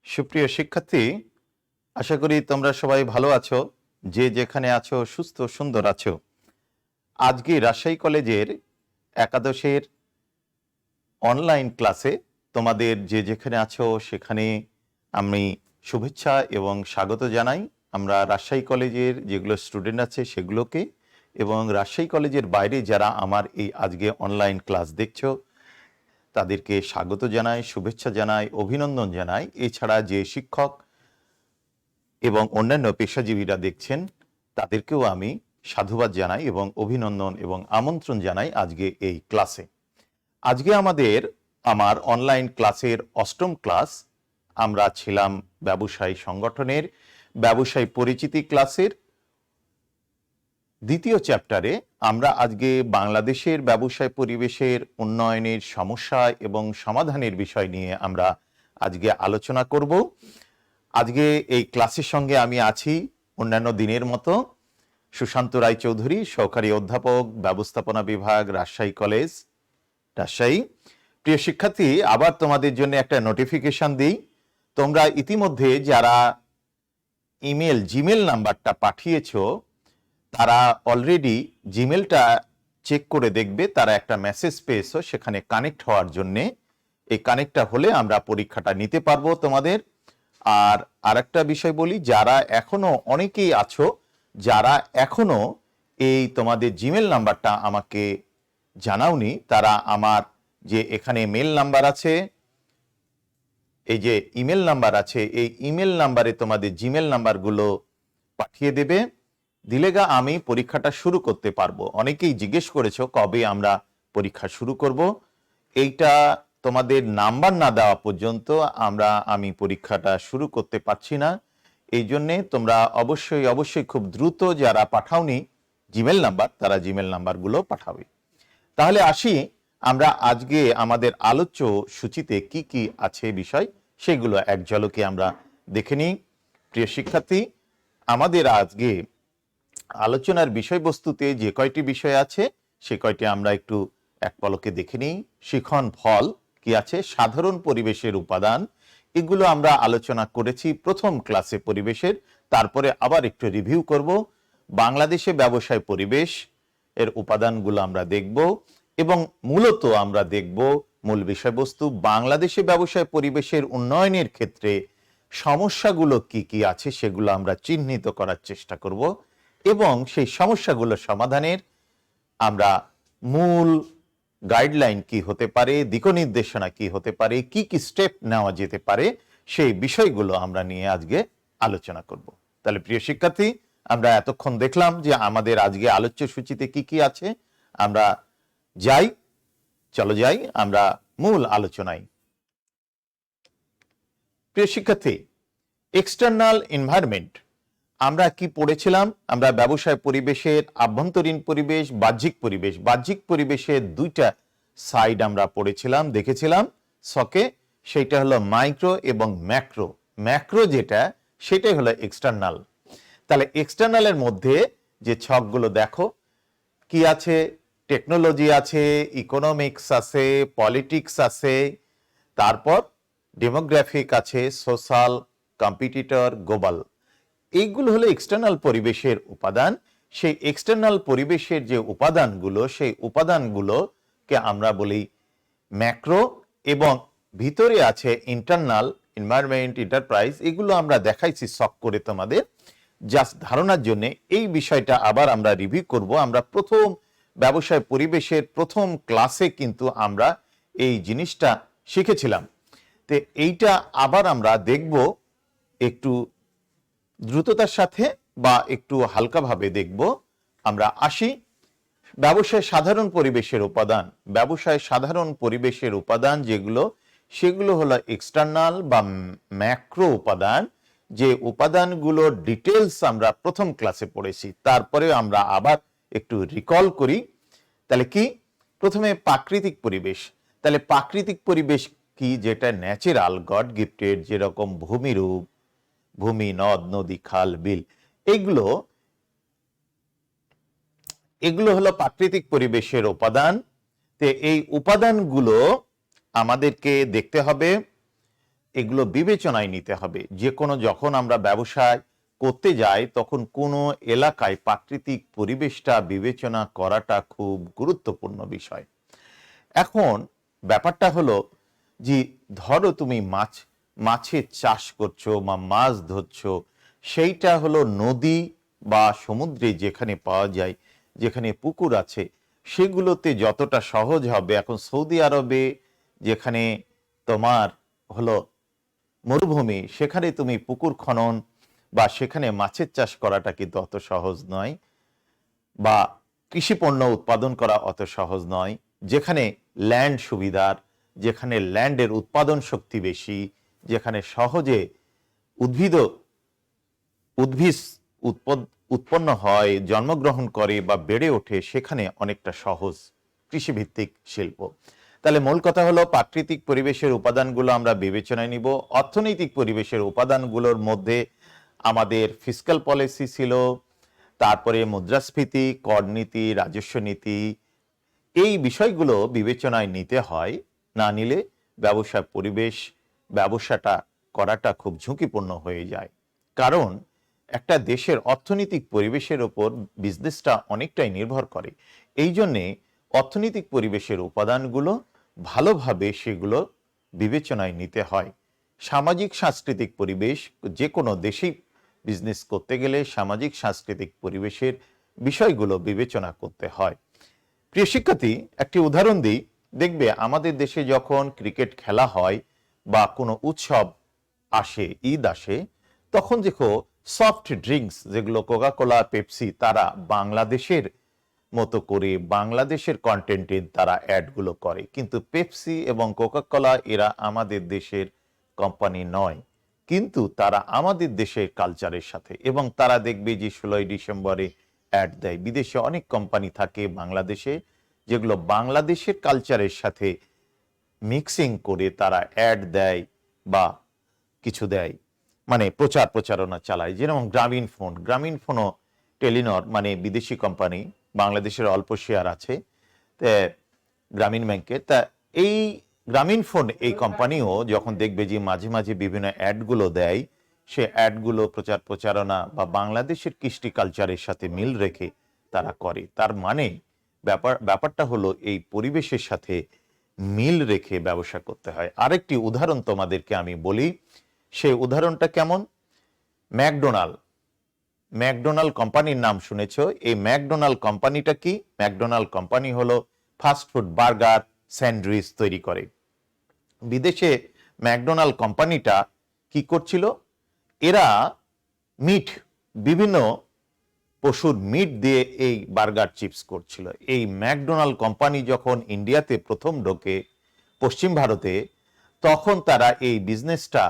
সুপ্রিয় শিক্ষার্থী, আশা করি তোমরা সবাই ভালো আছো, যে যেখানে আছো সুস্থ সুন্দর আছো। আজকে রাজশাহী কলেজের একাদশের অনলাইন ক্লাসে তোমাদের যে যেখানে আছো সেখানে আমি শুভেচ্ছা এবং স্বাগত জানাই। আমরা রাজশাহী কলেজের যেগুলো স্টুডেন্ট আছে সেগুলোকে, এবং রাজশাহী কলেজের বাইরে যারা আমার এই আজকে অনলাইন ক্লাস দেখছো তাদেরকে স্বাগত জানাই, শুভেচ্ছা জানাই, অভিনন্দন জানাই। এছাড়া যে শিক্ষক এবং অন্যান্য পেশাজীবীরা দেখছেন তাদেরকেও আমি সাধুবাদ জানাই এবং অভিনন্দন এবং আমন্ত্রণ জানাই আজকে এই ক্লাসে। আজকে আমার অনলাইন ক্লাসের অষ্টম ক্লাস। আমরা ছিলাম ব্যবসায়ী সংগঠনের ব্যবসায়ী পরিচিতি ক্লাসের দ্বিতীয় চ্যাপ্টারে। আমরা আজকে বাংলাদেশের ব্যবসায় পরিবেশের উন্নয়নের সমস্যা এবং সমাধানের বিষয় নিয়ে আমরা আজকে আলোচনা করব। আজকে এই ক্লাসের সঙ্গে আমি আছি অন্যান্য দিনের মতো সুশান্ত রায়চৌধুরী, সহকারী অধ্যাপক, ব্যবস্থাপনা বিভাগ, রাজশাহী কলেজ, রাজশাহী। প্রিয় শিক্ষার্থী, আবার তোমাদের জন্য একটা নোটিফিকেশন দিই। তোমরা ইতিমধ্যে যারা জিমেল নাম্বারটা পাঠিয়েছো তারা অলরেডি জিমেলটা চেক করে দেখবে, তারা একটা মেসেজ পেয়েছো সেখানে কানেক্ট হওয়ার জন্যে। এই কানেক্টটা হলে আমরা পরীক্ষাটা নিতে পারবো তোমাদের। আর আরেকটা বিষয় বলি, যারা এখনো অনেকেই আছো যারা এখনো এই তোমাদের জিমেল নাম্বারটা আমাকে জানাওনি, তারা আমার যে এখানে মেল নাম্বার আছে, এই যে ইমেল নাম্বার আছে, এই ইমেল নাম্বারে তোমাদের জিমেল নাম্বারগুলো পাঠিয়ে দেবে। দিলেগা আমি পরীক্ষাটা শুরু করতে পারবো। অনেকেই জিজ্ঞেস করেছো কবে আমরা পরীক্ষা শুরু করব। এইটা তোমাদের নাম্বার না দেওয়া পর্যন্ত আমি পরীক্ষাটা শুরু করতে পারছি না। এই জন্যে তোমরা অবশ্যই খুব দ্রুত যারা পাঠাওনি জিমেল নাম্বার, তারা জিমেল নাম্বারগুলো পাঠাবে। তাহলে আসি আমরা আজকে আমাদের আলোচ্য সূচিতে কি কি আছে বিষয়, সেগুলো এক ঝলকে আমরা দেখে নিই। প্রিয় শিক্ষার্থী, আমাদের আজকে আলোচনার বিষয়বস্তুতে যে কয়টি বিষয় আছে সে কয়টি আমরা একটু এক পলকে দেখে নিই। শিখন ফল কি আছে, সাধারণ পরিবেশের উপাদান, এগুলো আমরা আলোচনা করেছি প্রথম ক্লাসে পরিবেশের। তারপরে আবার একটু রিভিউ করব। বাংলাদেশে ব্যবসায় পরিবেশ এর উপাদানগুলো আমরা দেখব, এবং মূলত আমরা দেখব মূল বিষয়বস্তু বাংলাদেশে ব্যবসায় পরিবেশের উন্নয়নের ক্ষেত্রে সমস্যাগুলো কি কি আছে সেগুলো আমরা চিহ্নিত করার চেষ্টা করব, এবং সেই সমস্যাগুলো সমাধানের আমরা মূল গাইডলাইন কি হতে পারে, দিকনির্দেশনা কি হতে পারে, কি কি স্টেপ নেওয়া যেতে পারে, সেই বিষয়গুলো আমরা নিয়ে আজকে আলোচনা করব। তাহলে প্রিয় শিক্ষার্থী, আমরা এতক্ষণ দেখলাম যে আমাদের আজকে আলোচ্য সূচিতে কি কি আছে। আমরা চলো যাই আমরা মূল আলোচনায়। প্রিয় শিক্ষার্থী, এক্সটার্নাল এনভায়রনমেন্ট আমরা কি পড়েছিলাম? আমরা ব্যবসায় পরিবেশের আভ্যন্তরীণ পরিবেশ, বাহ্যিক পরিবেশ। বাহ্যিক পরিবেশের দুইটা সাইড আমরা পড়েছিলাম, দেখেছিলাম সকে। সেইটা হলো মাইক্রো এবং ম্যাক্রো। ম্যাক্রো যেটা, সেটাই হলো এক্সটার্নাল। তাহলে এক্সটার্নালের মধ্যে যে ছকগুলো দেখো কি আছে, টেকনোলজি আছে, ইকোনমিক্স আছে, পলিটিক্স আছে, তারপর ডেমোগ্রাফিক আছে, সোশ্যাল, কম্পিটিটর, গ্লোবাল। এইগুলো হলো এক্সটার্নাল পরিবেশের উপাদান। সেই এক্সটার্নাল পরিবেশের যে উপাদানগুলো, সেই উপাদানগুলোকে আমরা বলি ম্যাক্রো, এবং ভিতরে আছে ইন্টারনাল, এনভায়রনমেন্ট, এন্টারপ্রাইজ। এগুলো আমরা দেখাইছি সক করে তোমাদের জাস্ট ধারণার জন্য। এই বিষয়টা আবার আমরা রিভিউ করব। আমরা প্রথম ব্যবসায় পরিবেশের প্রথম ক্লাসে কিন্তু আমরা এই জিনিসটা শিখেছিলাম। তো এইটা আবার আমরা দেখব একটু দ্রুততার সাথে বা একটু হালকাভাবে দেখব। আমরা আসি ব্যবসায় সাধারণ পরিবেশের উপাদান। ব্যবসায় সাধারণ পরিবেশের উপাদান যেগুলো, সেগুলো হলো এক্সটার্নাল বা ম্যাক্রো উপাদান। যে উপাদানগুলোর ডিটেলস আমরা প্রথম ক্লাসে পড়েছি, তারপরে আমরা আবার একটু রিকল করি। তাহলে কি, প্রথমে প্রাকৃতিক পরিবেশ। তাহলে প্রাকৃতিক পরিবেশ কি? যেটা ন্যাচারাল, গড গিফটেড, যেরকম ভূমিরূপ, ভূমি, নদ, নদী, খাল, বিল, এগুলো হলো প্রাকৃতিক পরিবেশের উপাদান। তো এই উপাদানগুলো আমাদেরকে দেখতে হবে এগুলো বিবেচনায় নিতে হবে। যে কোনো যখন আমরা ব্যবসায় করতে যাই তখন কোনো এলাকায় প্রাকৃতিক পরিবেশটা বিবেচনা করাটা খুব গুরুত্বপূর্ণ বিষয়। এখন ব্যাপারটা হলো যে ধরো তুমি মাছের চাষ করছো বা মাছ ধরছো, সেইটা হলো নদী বা সমুদ্রে যেখানে পাওয়া যায়, যেখানে পুকুর আছে, সেগুলোতে যতটা সহজ হবে। এখন সৌদি আরবে যেখানে তোমার হলো মরুভূমি, সেখানে তুমি পুকুর খনন বা সেখানে মাছের চাষ করাটা কিন্তু অত সহজ নয়, বা কৃষি পণ্য উৎপাদন করা অত সহজ নয়। যেখানে ল্যান্ড সুবিধার, যেখানে ল্যান্ডের উৎপাদন শক্তি বেশি, যেখানে সহজে উদ্ভিদ উদ্ভিদ উৎপন্ন হয়, জন্মগ্রহণ করে বা বেড়ে ওঠে, সেখানে অনেকটা সহজ কৃষিভিত্তিক শিল্প। তাহলে মূল কথা হলো প্রাকৃতিক পরিবেশের উপাদানগুলো আমরা বিবেচনায় নিব। অর্থনৈতিক পরিবেশের উপাদানগুলোর মধ্যে আমাদের ফিসক্যাল পলিসি ছিল, তারপরে মুদ্রাস্ফীতি, কর নীতি, রাজস্ব নীতি, এই বিষয়গুলো বিবেচনায় নিতে হয়। না নিলে ব্যবসাটা করাটা খুব ঝুঁকিপূর্ণ হয়ে যায়। কারণ একটা দেশের অর্থনৈতিক পরিবেশের ওপর বিজনেসটা অনেকটাই নির্ভর করে। এই জন্যে অর্থনৈতিক পরিবেশের উপাদানগুলো ভালোভাবে সেগুলো বিবেচনায় নিতে হয়। সামাজিক সাংস্কৃতিক পরিবেশ, যে কোনো দেশেই বিজনেস করতে গেলে সামাজিক সাংস্কৃতিক পরিবেশের বিষয়গুলো বিবেচনা করতে হয়। প্রিয় শিক্ষার্থী, একটি উদাহরণ দিই। দেখবে আমাদের দেশে যখন ক্রিকেট খেলা হয় বা কোনো উৎসব আসে, ঈদ আসে, তখন দেখো সফট ড্রিঙ্কস যেগুলো কোকা-কোলা, পেপসি, তারা বাংলাদেশের মতো করে বাংলাদেশের কন্টেন্টে তারা অ্যাডগুলো করে। কিন্তু পেপসি এবং কোকা-কোলা এরা আমাদের দেশের কোম্পানি নয়, কিন্তু তারা আমাদের দেশের কালচারের সাথে, এবং তারা দেখবে যে 16ই ডিসেম্বরে অ্যাড দেয়। বিদেশে অনেক কোম্পানি থাকে বাংলাদেশে, যেগুলো বাংলাদেশের কালচারের সাথে মিক্সিং করে তারা অ্যাড দেয় বা কিছু দেয়, মানে প্রচারণা চালায়। যেরকম গ্রামীণ ফোনও টেলিনর মানে বিদেশি কোম্পানি, বাংলাদেশের অল্প শেয়ার আছে গ্রামীণ ব্যাংকের। তা এই গ্রামীণ ফোন এই কোম্পানিও যখন দেখবে যে মাঝে মাঝে বিভিন্ন অ্যাডগুলো দেয়, সে অ্যাডগুলো প্রচারণা বা বাংলাদেশের কৃষ্টি কালচারের সাথে মিল রেখে তারা করে। তার মানে ব্যাপারটা হলো এই পরিবেশের সাথে মিল রেখে ব্যবসা করতে হয়। আরেকটি উদাহরণ তোমাদেরকে আমি বলি, সেই উদাহরণটা কেমন? ম্যাকডোনাল্ড কোম্পানির নাম শুনেছ। এই ম্যাকডোনাল্ড কোম্পানিটা কি? ম্যাকডোনাল্ড কোম্পানি হলো ফাস্টফুড, বার্গার, স্যান্ডউইচ তৈরি করে। বিদেশে ম্যাকডোনাল্ড কোম্পানিটা কি করছিল? এরা বিভিন্ন পশুর মিট দিয়ে এই বার্গার চিপস করছিল। এই ম্যাকডোনাল্ড কোম্পানি যখন ইন্ডিয়াতে প্রথম ঢোকে, পশ্চিম ভারতে, তখন তারা এই বিজনেসটা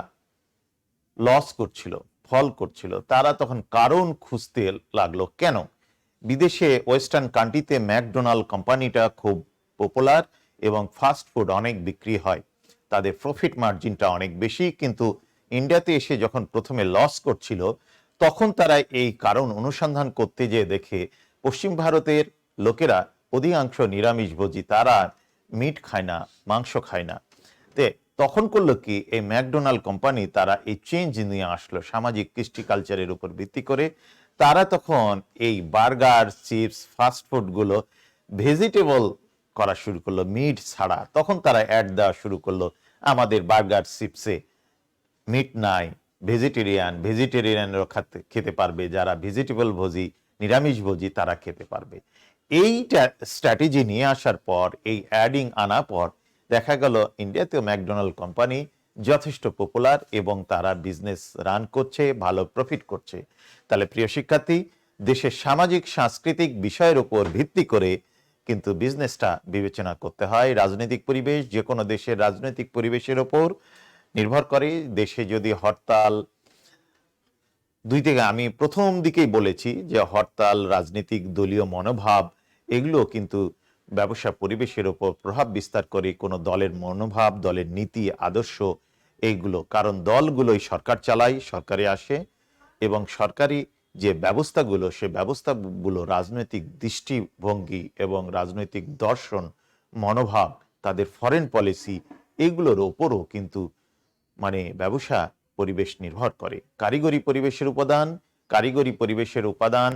লস করছিল, ফল করছিল। তারা তখন কারণ খুঁজতে লাগলো, কেন বিদেশে ওয়েস্টার্ন কান্ট্রিতে ম্যাকডোনাল্ড কোম্পানিটা খুব পপুলার এবং ফাস্ট ফুড অনেক বিক্রি হয়, তাদের প্রফিট মার্জিনটা অনেক বেশি, কিন্তু ইন্ডিয়াতে এসে যখন প্রথমে লস করছিল, তখন তারা এই কারণ অনুসন্ধান করতে যেয়ে দেখে পশ্চিম ভারতের লোকেরা অধিকাংশ নিরামিষভোজী, তারা মিট খায় না, মাংস খায় না। তখন করলো কি, এই ম্যাকডোনাল্ড কোম্পানি তারা এই চেঞ্জ নিয়ে আসলো সামাজিক কৃষ্টি কালচারের উপর ভিত্তি করে। তারা তখন এই বার্গার, চিপস, ফাস্টফুড গুলো ভেজিটেবল করা শুরু করলো, মিট ছাড়া। তখন তারা অ্যাড দেওয়া শুরু করলো, আমাদের বার্গার চিপসে মিট নাই, ভেজিটেরিয়ানরা খেতে পারবে, যারা ভেজিটেবল ভোজি, নিরামিষ ভোজি, তারা খেতে পারবে। এইটা স্ট্র্যাটেজি নিয়ে আসার পর, এই অ্যাডিং আনার পর দেখা গেল ইন্ডিয়াতেও ম্যাকডোনাল্ড কোম্পানি যথেষ্ট পপুলার এবং তারা বিজনেস রান করছে, ভালো প্রফিট করছে। তাহলে প্রিয় শিক্ষার্থী, দেশের সামাজিক সাংস্কৃতিক বিষয়ের উপর ভিত্তি করে কিন্তু বিজনেসটা বিবেচনা করতে হয়। রাজনৈতিক পরিবেশ, যে কোনো দেশের রাজনৈতিক পরিবেশের ওপর নির্ভর করে। দেশে যদি হরতাল, দুই থেকে আমি প্রথম দিকেই বলেছি যে হরতাল, রাজনৈতিক দলীয় মনোভাব, এগুলো কিন্তু ব্যবসা পরিবেশের উপর প্রভাব বিস্তার করে। কোনো দলের মনোভাব, দলের নীতি, আদর্শ, এইগুলো, কারণ দলগুলোই সরকার চালায়, সরকারে আসে, এবং সরকারি যে ব্যবস্থাগুলো, সে ব্যবস্থাগুলো রাজনৈতিক দৃষ্টিভঙ্গি এবং রাজনৈতিক দর্শন, মনোভাব, তাদের ফরেন পলিসি, এগুলোর ওপরও কিন্তু মানে ব্যবসা পরিবেশ নির্ভর করে। কারিগরি পরিবেশের উপাদান, কারিগরি পরিবেশের উপাদান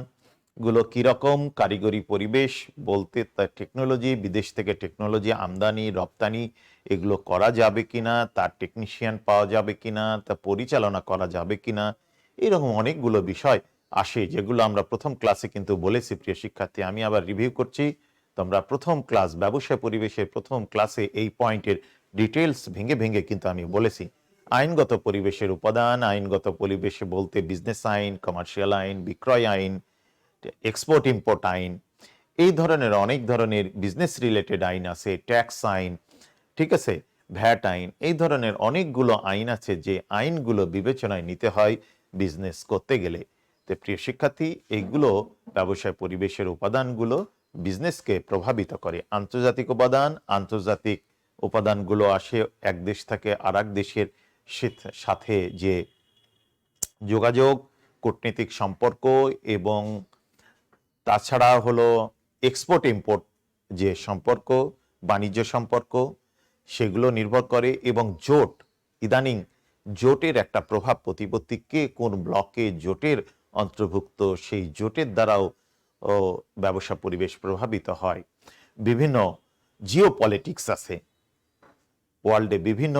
গুলো কিরকম? কারিগরি পরিবেশ বলতে তার টেকনোলজি, বিদেশ থেকে টেকনোলজি আমদানি রপ্তানি এগুলো করা যাবে কিনা, তার টেকনিশিয়ান পাওয়া যাবে কিনা, তা পরিচালনা করা যাবে কিনা, এরকম অনেকগুলো বিষয় আসে যেগুলো আমরা প্রথম ক্লাসে কিন্তু বলেছি। প্রিয় শিক্ষার্থী, আমি আবার রিভিউ করছি। তোমরা প্রথম ক্লাস ব্যবসা পরিবেশের প্রথম ক্লাসে এই পয়েন্টের ডিটেলস ভেঙে ভেঙে কিন্তু আমি বলেছি। আইনগত পরিবেশের উপাদান, আইনগত পরিবেশে বলতে বিজনেস আইন, কমার্শিয়াল আইন, বিক্রয় আইন, এক্সপোর্ট ইম্পোর্ট আইন, এই ধরনের অনেক ধরনের বিজনেস রিলেটেড আইন আছে, ট্যাক্স আইন, ঠিক আছে, ভ্যাট আইন, এই ধরনের অনেকগুলো আইন আছে যে আইনগুলো বিবেচনায় নিতে হয় বিজনেস করতে গেলে। তো প্রিয় শিক্ষার্থী, এইগুলো ব্যবসায় পরিবেশের উপাদানগুলো বিজনেসকে প্রভাবিত করে। আন্তর্জাতিক উপাদান, আন্তর্জাতিক উপাদানগুলো আসে এক দেশ থেকে আর এক দেশের সাথে যে যোগাযোগ, কূটনীতিক সম্পর্ক এবং তাছাড়া হলো এক্সপোর্ট ইম্পোর্ট যে সম্পর্ক, বাণিজ্য সম্পর্ক, সেগুলো নির্ভর করে। এবং জোট, ইদানিং জোটের একটা প্রভাব প্রতিপত্তি, কে কোন ব্লকে জোটের অন্তর্ভুক্ত, সেই জোটের দ্বারাও ব্যবসা পরিবেশ প্রভাবিত হয়। বিভিন্ন জিও পলিটিক্স আছে ওয়ার্ল্ডে, বিভিন্ন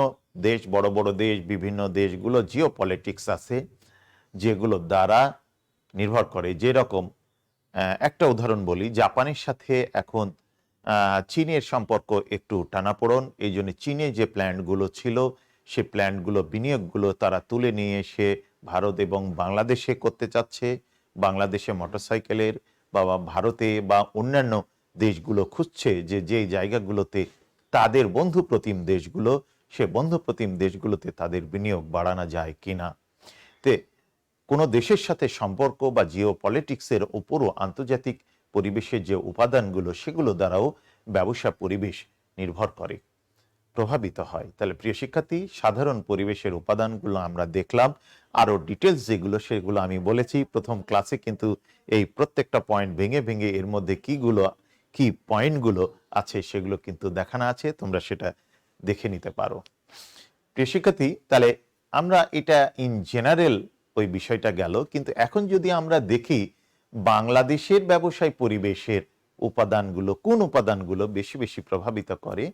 দেশ, বড় বড় দেশ, বিভিন্ন দেশগুলো জিও পলিটিক্স আছে যেগুলো দ্বারা নির্ভর করে। যেরকম একটা উদাহরণ বলি, জাপানের সাথে এখন চীনের সম্পর্ক একটু টানাপোড়ন। এই জন্য চীনে যে প্ল্যান্টগুলো ছিল সে প্ল্যান্টগুলো, বিনিয়োগগুলো তারা তুলে নিয়ে এসে ভারত এবং বাংলাদেশে করতে চাচ্ছে। বাংলাদেশে মোটরসাইকেলের বা ভারতে বা অন্যান্য দেশগুলো খুঁজছে যে যেই জায়গাগুলোতে তাদের বন্ধুপ্রতিম দেশগুলো, সে বন্ধুপ্রতিম দেশগুলোতে তাদের বিনিয়োগ বাড়ানো যায় কিনা। তে কোনো দেশের সাথে সম্পর্ক বা জিও পলিটিক্সের ওপরও আন্তর্জাতিক পরিবেশের যে উপাদানগুলো সেগুলো দ্বারাও ব্যবসা পরিবেশ নির্ভর করে, প্রভাবিত হয়। তাহলে প্রিয় শিক্ষার্থী, সাধারণ পরিবেশের উপাদানগুলো আমরা দেখলাম। আরও ডিটেলস যেগুলো সেগুলো আমি বলেছি প্রথম ক্লাসে, কিন্তু এই প্রত্যেকটা পয়েন্ট ভেঙে ভেঙে এর মধ্যে কি পয়েন্টগুলো আছে সেগুলো কিন্তু দেখানো আছে, তোমরা সেটা দেখে নিতে পারো। প্রিয় শিক্ষার্থী, তাহলে আমরা এটা ইন জেনারেল ওই বিষয়টা গেল, কিন্তু এখন যদি আমরা দেখি বাংলাদেশের ব্যবসায় পরিবেশের উপাদানগুলো, কোন উপাদানগুলো বেশি বেশি প্রভাবিত করে,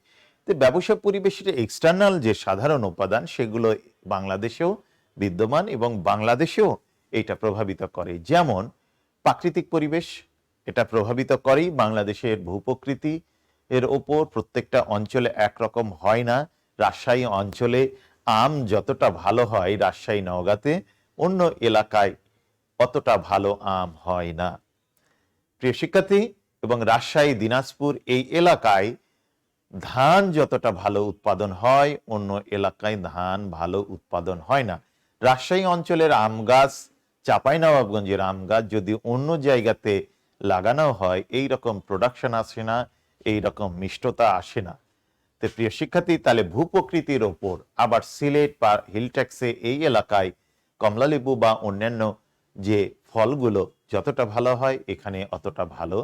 তো ব্যবসা পরিবেশের এক্সটার্নাল যে সাধারণ উপাদান সেগুলো বাংলাদেশেও বিদ্যমান এবং বাংলাদেশেও এটা প্রভাবিত করে। যেমন প্রাকৃতিক পরিবেশ, এটা প্রভাবিত করেই। বাংলাদেশের ভূপ্রকৃতি এর ওপর প্রত্যেকটা অঞ্চলে একরকম হয় না। রাজশাহী অঞ্চলে আম যতটা ভালো হয় রাজশাহী নওগাঁতে, অন্য এলাকায় অতটা ভালো আম হয় না। প্রিয় শিক্ষার্থী, এবং রাজশাহী, দিনাজপুর এই এলাকায় ধান যতটা ভালো উৎপাদন হয় অন্য এলাকায় ধান ভালো উৎপাদন হয় না। রাজশাহী অঞ্চলের আম গাছ, চাঁপাইনবাবগঞ্জের আম গাছ যদি অন্য জায়গাতে লাগানো হয় এই রকম প্রোডাকশন আসে না, এই রকম মিষ্টতা আসে না। তো প্রিয় শিক্ষার্থী, তাহলে ভূপ্রকৃতির ওপর আবার সিলেট বা হিলট্যাক্সে এই এলাকায় কমলালেবু বা অন্যান্য যে ফলগুলো যতটা ভালো হয় এখানে অতটা ভালো,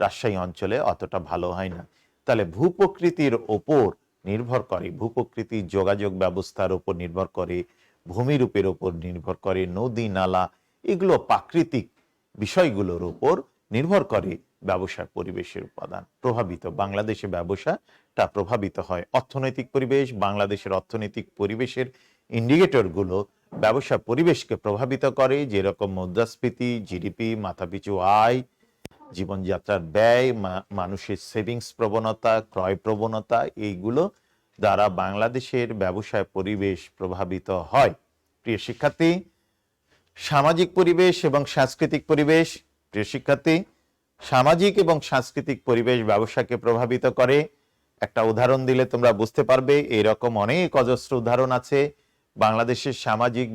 রাজশাহী অঞ্চলে অতটা ভালো হয় না। তাহলে ভূপ্রকৃতির ওপর নির্ভর করে, ভূপ্রকৃতির যোগাযোগ ব্যবস্থার ওপর নির্ভর করে, ভূমিরূপের ওপর নির্ভর করে, নদী নালা, এগুলো প্রাকৃতিক বিষয়গুলোর ওপর নির্ভর করে ব্যবসার পরিবেশের উপাদান প্রভাবিত। বাংলাদেশে ব্যবসাটা প্রভাবিত হয়। অর্থনৈতিক পরিবেশ, বাংলাদেশের অর্থনৈতিক পরিবেশের ইন্ডিকেটরগুলো ব্যবসা পরিবেশকে প্রভাবিত করে, যেরকম মুদ্রাস্ফীতি, জিডিপি, মাথাপিছু আয়, জীবনযাত্রার ব্যয়, মানুষের সেভিংস প্রবণতা, ক্রয় প্রবণতা, এইগুলো দ্বারা বাংলাদেশের ব্যবসায় পরিবেশ প্রভাবিত হয়। প্রিয় শিক্ষার্থী, সামাজিক পরিবেশ এবং সাংস্কৃতিক পরিবেশ। প্রিয় শিক্ষার্থী, সামাজিক এবং সাংস্কৃতিক পরিবেশ ব্যবসাকে প্রভাবিত করে। একটা উদাহরণ দিলে তোমরা বুঝতে পারবে, এরকম অনেক অজস্র উদাহরণ আছে। বাংলাদেশের সামাজিক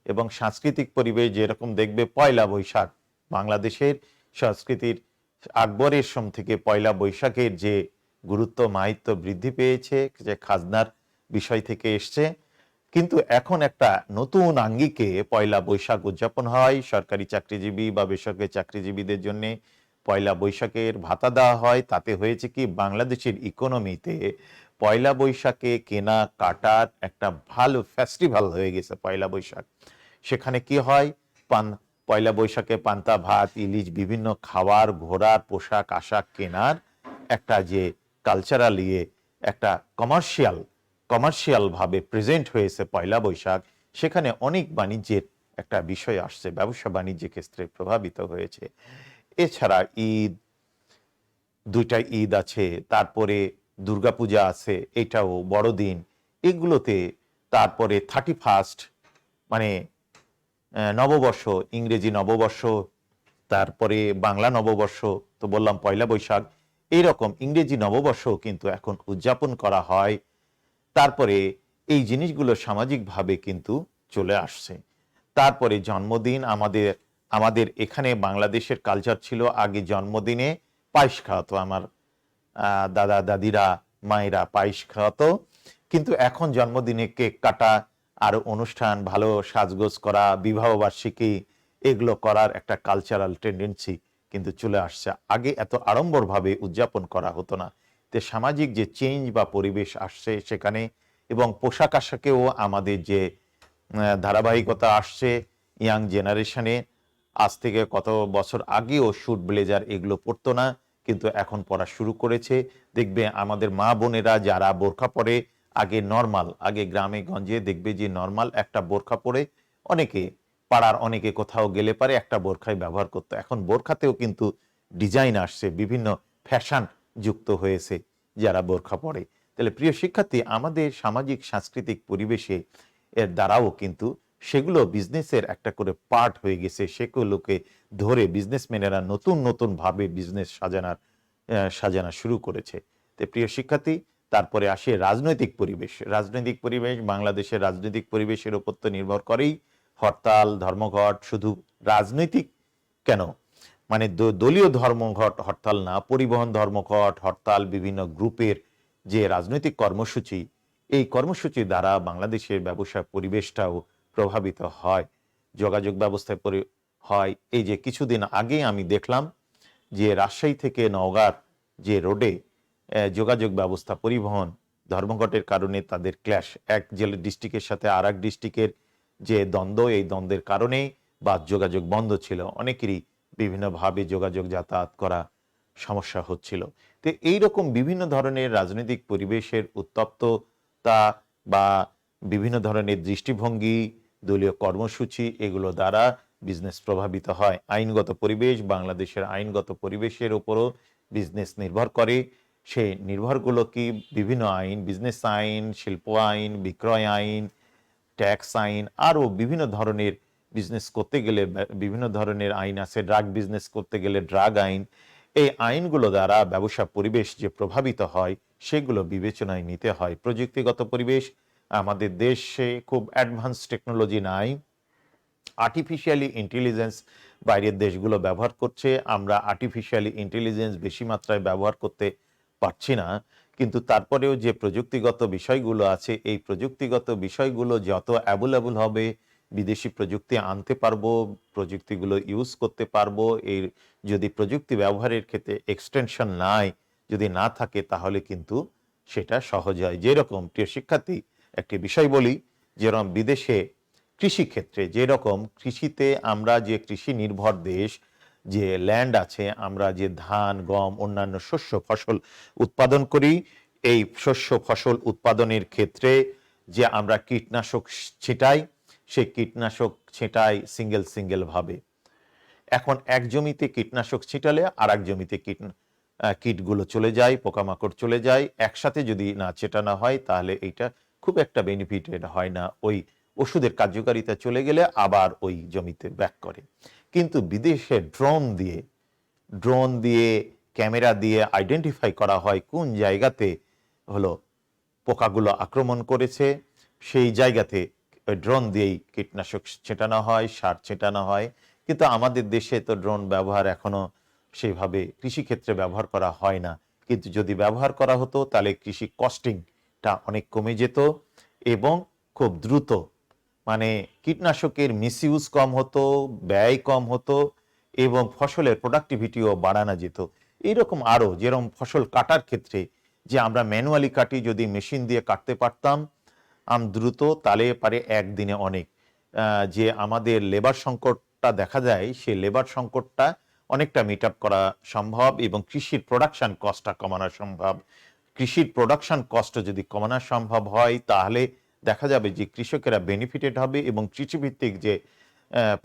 এবং সাংস্কৃতিক পরিবেশ যেরকম দেখবে, পয়লা বৈশাখ বাংলাদেশের সংস্কৃতির আকবরের সময় থেকে পয়লা বৈশাখের যে গুরুত্ব মাহাত্ম্য বৃদ্ধি পেয়েছে, যে খাজনার বিষয় থেকে এসছে, কিন্তু এখন একটা নতুন আঙ্গিকে পয়লা বৈশাখ উদযাপন হয়। সরকারি চাকরিজীবী বা বেসরকারি চাকরিজীবীদের জন্য পয়লা বৈশাখের ভাতা দেওয়া হয়। তাতে হয়েছে কি, বাংলাদেশের ইকোনমিতে পয়লা বৈশাখে কেনা কাটার একটা ভালো ফেস্টিভ্যাল হয়ে গেছে পয়লা বৈশাখ। সেখানে কি হয়, পয়লা বৈশাখে পান্তা ভাত, ইলিশ, বিভিন্ন খাবার, ঘোরার, পোশাক আশাক কেনার একটা যে কালচারাল একটা কমার্শিয়াল ভাবে প্রেজেন্ট হয়েছে পয়লা বৈশাখ। সেখানে অনেক বাণিজ্যের একটা বিষয় আসছে, ব্যবসা বাণিজ্যের ক্ষেত্রে প্রভাবিত হয়েছে। এছাড়া দুইটা ঈদ আছে, তারপরে দুর্গাপূজা আছে, এটাও বড়দিন, এগুলোতে তারপরে 31 মানে নববর্ষ, ইংরেজি নববর্ষ, তারপরে বাংলা নববর্ষ, তো বললাম পয়লা বৈশাখ, এইরকম ইংরেজি নববর্ষ কিন্তু এখন উদযাপন করা হয়। তারপরে এই জিনিসগুলো সামাজিকভাবে কিন্তু চলে আসছে। তারপরে জন্মদিন, আমাদের এখানে বাংলাদেশের কালচার ছিল আগে জন্মদিনে পায়েস খাওয়াতো, আমার দাদা দাদিরা মায়েরা পায়েস খাওয়াতো। কিন্তু এখন জন্মদিনে কেক কাটা আর অনুষ্ঠান, ভালো সাজগোজ করা, বিবাহ বার্ষিকী, এগুলো করার একটা কালচারাল টেন্ডেন্সি কিন্তু চলে আসছে। আগে এত আড়ম্বরভাবে উদযাপন করা হতো না। তে সামাজিক যে চেঞ্জ বা পরিবেশ আসছে সেখানে, এবং পোশাক আশাকেও আমাদের যে ধারাবাহিকতা আসছে ইয়াং জেনারেশনে, আজ থেকে কত বছর আগেও স্যুট ব্লেজার এগুলো পরতো না, কিন্তু এখন পরা শুরু করেছে। দেখবে আমাদের মা বোনেরা যারা বোরখা পরে, আগে গ্রামে গঞ্জে দেখবে যে নর্মাল একটা বোরখা পরে অনেকে, পাড়ার অনেকে কোথাও গেলে পারে একটা বোরখাই ব্যবহার করতো। এখন বোরখাতেও কিন্তু ডিজাইন আসছে, বিভিন্ন ফ্যাশন যুক্ত হয়েছে যারা বোরখা পরে। তাহলে প্রিয় শিক্ষার্থী, আমাদের সামাজিক সাংস্কৃতিক পরিবেশে এর দ্বারাও কিন্তু সেগুলো বিজনেসের একটা করে পার্ট হয়ে গেছে। সেগুলোকে ধরে বিজনেসম্যানেরা নতুন ভাবে বিজনেস সাজানো শুরু করেছে। তো প্রিয় শিক্ষার্থী, তারপরে আসে রাজনৈতিক পরিবেশ। বাংলাদেশের রাজনৈতিক পরিবেশের উপর তো নির্ভর করেই হরতাল, ধর্মঘট। শুধু রাজনৈতিক কেন, মানে দলীয় ধর্মঘট হরতাল না, পরিবহন ধর্মঘট, হরতাল, বিভিন্ন গ্রুপের যে রাজনৈতিক কর্মসূচি, এই কর্মসূচি দ্বারা বাংলাদেশের ব্যবসা পরিবেশটাও প্রভাবিত হয়, যোগাযোগ ব্যবস্থায় হয়। এই যে কিছুদিন আগে আমি দেখলাম যে রাজশাহী থেকে নওগাঁর যে রোডে যোগাযোগ ব্যবস্থা, পরিবহন ধর্মঘটের কারণে তাদের ক্ল্যাশ, এক জেলা ডিস্ট্রিক্টের সাথে আর এক ডিস্ট্রিক্টের যে দ্বন্দ্ব, এই দ্বন্দ্বের কারণে বাস যোগাযোগ বন্ধ ছিল, অনেকেরই বিভিন্নভাবে যোগাযোগ যাতায়াত করা সমস্যা হচ্ছিল। তো এইরকম বিভিন্ন ধরনের রাজনৈতিক পরিবেশের উত্তপ্ততা বা বিভিন্ন ধরনের দৃষ্টিভঙ্গি, দলীয় কর্মসূচি, এগুলো দ্বারা বিজনেস প্রভাবিত হয়। আইনগত পরিবেশ, বাংলাদেশের আইনগত পরিবেশের উপরও বিজনেস নির্ভর করে। সেই নির্ভরগুলো কি, বিভিন্ন আইন, বিজনেস আইন, শিল্প আইন, বিক্রয় আইন, ট্যাক্স আইন, আরও বিভিন্ন ধরনের বিজনেস করতে গেলে বিভিন্ন ধরনের আইন আছে। ড্রাগ বিজনেস করতে গেলে ড্রাগ আইন। এই আইনগুলো দ্বারা ব্যবসা পরিবেশ যে প্রভাবিত হয় সেগুলো বিবেচনায় নিতে হয়। প্রযুক্তিগত পরিবেশ, আমাদের দেশে খুব অ্যাডভান্স টেকনোলজি নাই, আর্টিফিশিয়ালি ইন্টেলিজেন্স বাইরের দেশগুলো ব্যবহার করছে, আমরা আর্টিফিশিয়ালি ইন্টেলিজেন্স বেশি মাত্রায় ব্যবহার করতে পারছি না। কিন্তু তারপরেও যে প্রযুক্তিগত বিষয়গুলো আছে, এই প্রযুক্তিগত বিষয়গুলো যত অ্যাভেলেবল হবে, বিদেশি প্রযুক্তি আনতে পারবো, প্রযুক্তিগুলো ইউজ করতে পারবো। এর যদি প্রযুক্তি ব্যবহারের ক্ষেত্রে এক্সটেনশন যদি না থাকে, তাহলে কিন্তু সেটা সহজ হয়। যেরকম প্রিয় শিক্ষার্থী, একটি বিষয় বলি, যেরকম বিদেশে কৃষিক্ষেত্রে, যেরকম কৃষিতে আমরা যে কৃষি নির্ভর দেশ, যে ল্যান্ড আছে, আমরা যে ধান, গম, অন্যান্য শস্য ফসল উৎপাদন করি, এই শস্য ফসল উৎপাদনের ক্ষেত্রে যে আমরা কীটনাশক ছিটাই, সেই কীটনাশক ছিটাই সিঙ্গেল ভাবে। এখন এক জমিতে কীটনাশক ছিটালে আর এক জমিতে কীটগুলো চলে যায়, পোকামাকড় চলে যায়। একসাথে যদি না ছেটানো হয় তাহলে এইটা খুব একটা বেনিফিটেড হয় না। ওই ওষুধের কার্যকারিতা চলে গেলে আবার ওই জমিতে ব্যাক করে। কিন্তু বিদেশে ড্রোন দিয়ে ক্যামেরা দিয়ে আইডেন্টিফাই করা হয় কোন জায়গাতে হলো পোকাগুলো আক্রমণ করেছে, সেই জায়গাতে ড্রোন দিয়েই কীটনাশক ছেটানো হয়, সার ছেটানো হয়। কিন্তু আমাদের দেশে তো ড্রোন ব্যবহার এখনো সেইভাবে কৃষিক্ষেত্রে ব্যবহার করা হয় না। কিন্তু যদি ব্যবহার করা হতো তাহলে কৃষি কস্টিংটা অনেক কমে যেত এবং খুব দ্রুত, মানে কীটনাশকের মিসইউজ কম হতো, ব্যয় কম হতো এবং ফসলের প্রোডাক্টিভিটিও বাড়ানো যেত। এইরকম আরও, যেরকম ফসল কাটার ক্ষেত্রে যে আমরা ম্যানুয়ালি কাটি, যদি মেশিন দিয়ে কাটতে পারতাম দ্রুত, তাহলে পারে একদিনে অনেক। যে আমাদের লেবার সংকটটা দেখা যায়, সেই লেবার সংকটটা অনেকটা মিট আপ করা সম্ভব এবং কৃষির প্রোডাকশন কস্টটা কমানো সম্ভব। কৃষির প্রোডাকশন কস্ট যদি কমানো সম্ভব হয়, তাহলে দেখা যাবে যে কৃষকেরা বেনিফিটেড হবে এবং কৃষিভিত্তিক যে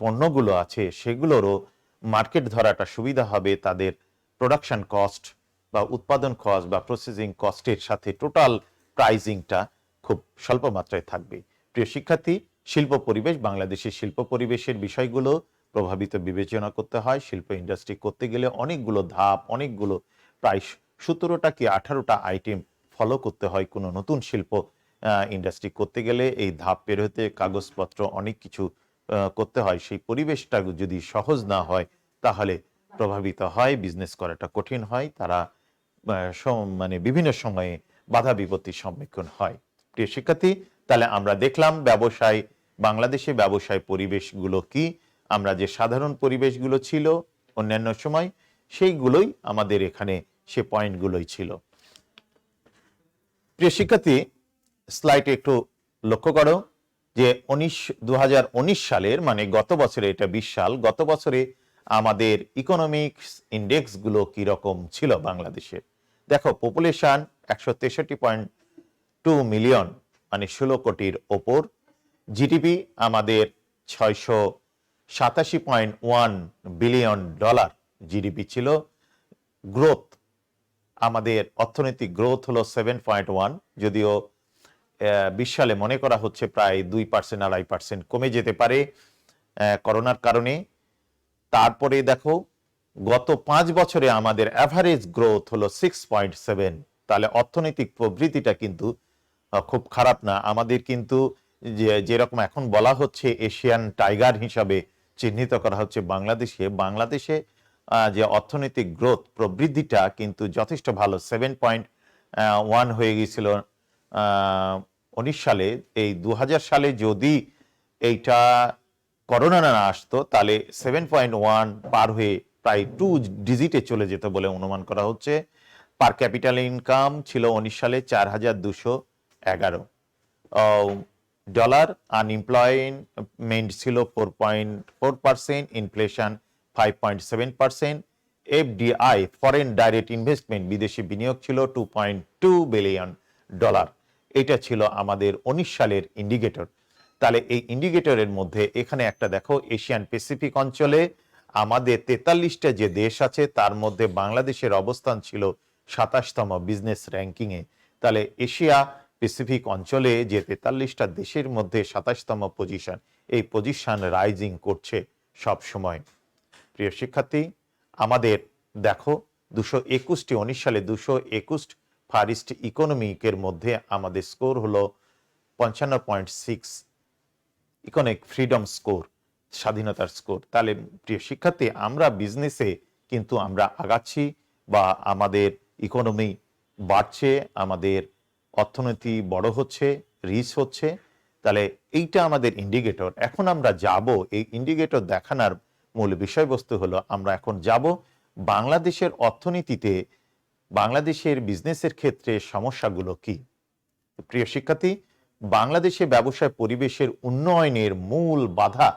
পণ্যগুলো আছে সেগুলোরও মার্কেট ধরাটা সুবিধা হবে। তাদের প্রোডাকশন কস্ট বা উৎপাদন কস্ট বা প্রসেসিং কস্টের সাথে টোটাল প্রাইজিংটা খুব স্বল্প মাত্রায় থাকবে। প্রিয় শিক্ষার্থী, শিল্প পরিবেশ, বাংলাদেশের শিল্প পরিবেশের বিষয়গুলো প্রভাবিত বিবেচনা করতে হয়। শিল্প ইন্ডাস্ট্রি করতে গেলে অনেকগুলো ধাপ, অনেকগুলো প্রায় 17টা কি 18টা আইটেম ফলো করতে হয়। কোনো নতুন শিল্প ইন্ডাস্ট্রি করতে গেলে এই ধাপ পের হতে কাগজপত্র অনেক কিছু করতে হয়। সেই পরিবেশটা যদি সহজ না হয় তাহলে প্রভাবিত হয়, বিজনেস করাটা কঠিন হয়, তারা মানে বিভিন্ন সময়ে বাধা বিপত্তির সম্মুখীন হয়। প্রিয় শিক্ষার্থী, তাহলে আমরা দেখলাম ব্যবসায়, বাংলাদেশে ব্যবসায় পরিবেশগুলো কি, আমরা যে সাধারণ পরিবেশগুলো ছিল অন্যান্য সময় সেইগুলোই আমাদের এখানে সে পয়েন্টগুলোই ছিল। প্রিয় শিক্ষার্থী, স্লাইডে একটু লক্ষ্য করো যে 2019 সালের, মানে গত বছরে, এটা 20 সাল, গত বছরে আমাদের ইকোনমিক্স ইন্ডেক্সগুলো কিরকম ছিল বাংলাদেশে। দেখো, পপুলেশন 163.2 মিলিয়ন, মানে 16 কোটির ওপর। জিডিপি আমাদের 687.1 বিলিয়ন ডলার জিডিপি ছিল। গ্রোথ, আমাদের অর্থনৈতিক গ্রোথ হলো 7.1, যদিও 20 সালে মনে করা হচ্ছে প্রায় 2%, 2.5% কমে যেতে পারে করোনার কারণে। তারপরে দেখো, গত 5 বছরে আমাদের অ্যাভারেজ গ্রোথ হলো 6.7। তাহলে অর্থনৈতিক প্রবৃদ্ধিটা কিন্তু খুব খারাপ না। আমাদের কিন্তু যেরকম এখন বলা হচ্ছে এশিয়ান টাইগার হিসাবে চিহ্নিত করা হচ্ছে বাংলাদেশে যে অর্থনৈতিক গ্রোথ প্রবৃদ্ধিটা কিন্তু যথেষ্ট ভালো। 7.1 হয়ে গিয়েছিল 19 সালে। এই 2000 সালে যদি এইটা করোনা না আসতো তাহলে 7.1 পার হয়ে প্রায় 2 ডিজিটে চলে যেত বলে অনুমান করা হচ্ছে। পার ক্যাপিটাল ইনকাম ছিল 19 সালে 4211 ডলার। আনএমপ্লয়মেন্ট ছিল 4.4%, inflation 5.7%। FDI, foreign direct investment, বিদেশি বিনিয়োগ ছিল 2.2 বিলিয়ন ডলার। এটা ছিল আমাদের 19 সালের ইন্ডিকেটর। তাহলে এই ইন্ডিকেটরের মধ্যে এখানে একটা দেখো, এশিয়ান প্যাসিফিক অঞ্চলে আমাদের 43টা যে দেশ আছে তার মধ্যে বাংলাদেশের অবস্থান ছিল 27তম বিজনেস র্যাঙ্কিংয়ে। তাহলে এশিয়া প্যাসিফিক অঞ্চলে যে 43টা দেশের মধ্যে 27তম পজিশন, এই পজিশন রাইজিং করছে সব সময়। প্রিয় শিক্ষার্থী, আমাদের দেখো 221টি, 19 সালে 221 ফারিস্ট ইকোনমিকের মধ্যে আমাদের স্কোর হলো 55.6, ইকোনমিক ফ্রিডম স্কোর, স্বাধীনতার স্কোর। তাহলে প্রিয় শিক্ষার্থী, আমরা বিজনেসে কিন্তু আমরা আগাচ্ছি বা আমাদের ইকোনমি বাড়ছে, আমাদের অর্থনীতি বড় হচ্ছে, রিচ হচ্ছে। তাহলে এইটা আমাদের ইন্ডিকেটর। এখন আমরা যাব, এই ইন্ডিকেটর দেখানোর মূল বিষয়বস্তু হলো আমরা এখন যাব বাংলাদেশের অর্থনীতিতে, বাংলাদেশের বিজনেসের ক্ষেত্রে সমস্যাগুলো কি। প্রিয় শিক্ষার্থী, বাংলাদেশে ব্যবসায় পরিবেশের উন্নয়নের মূল বাধা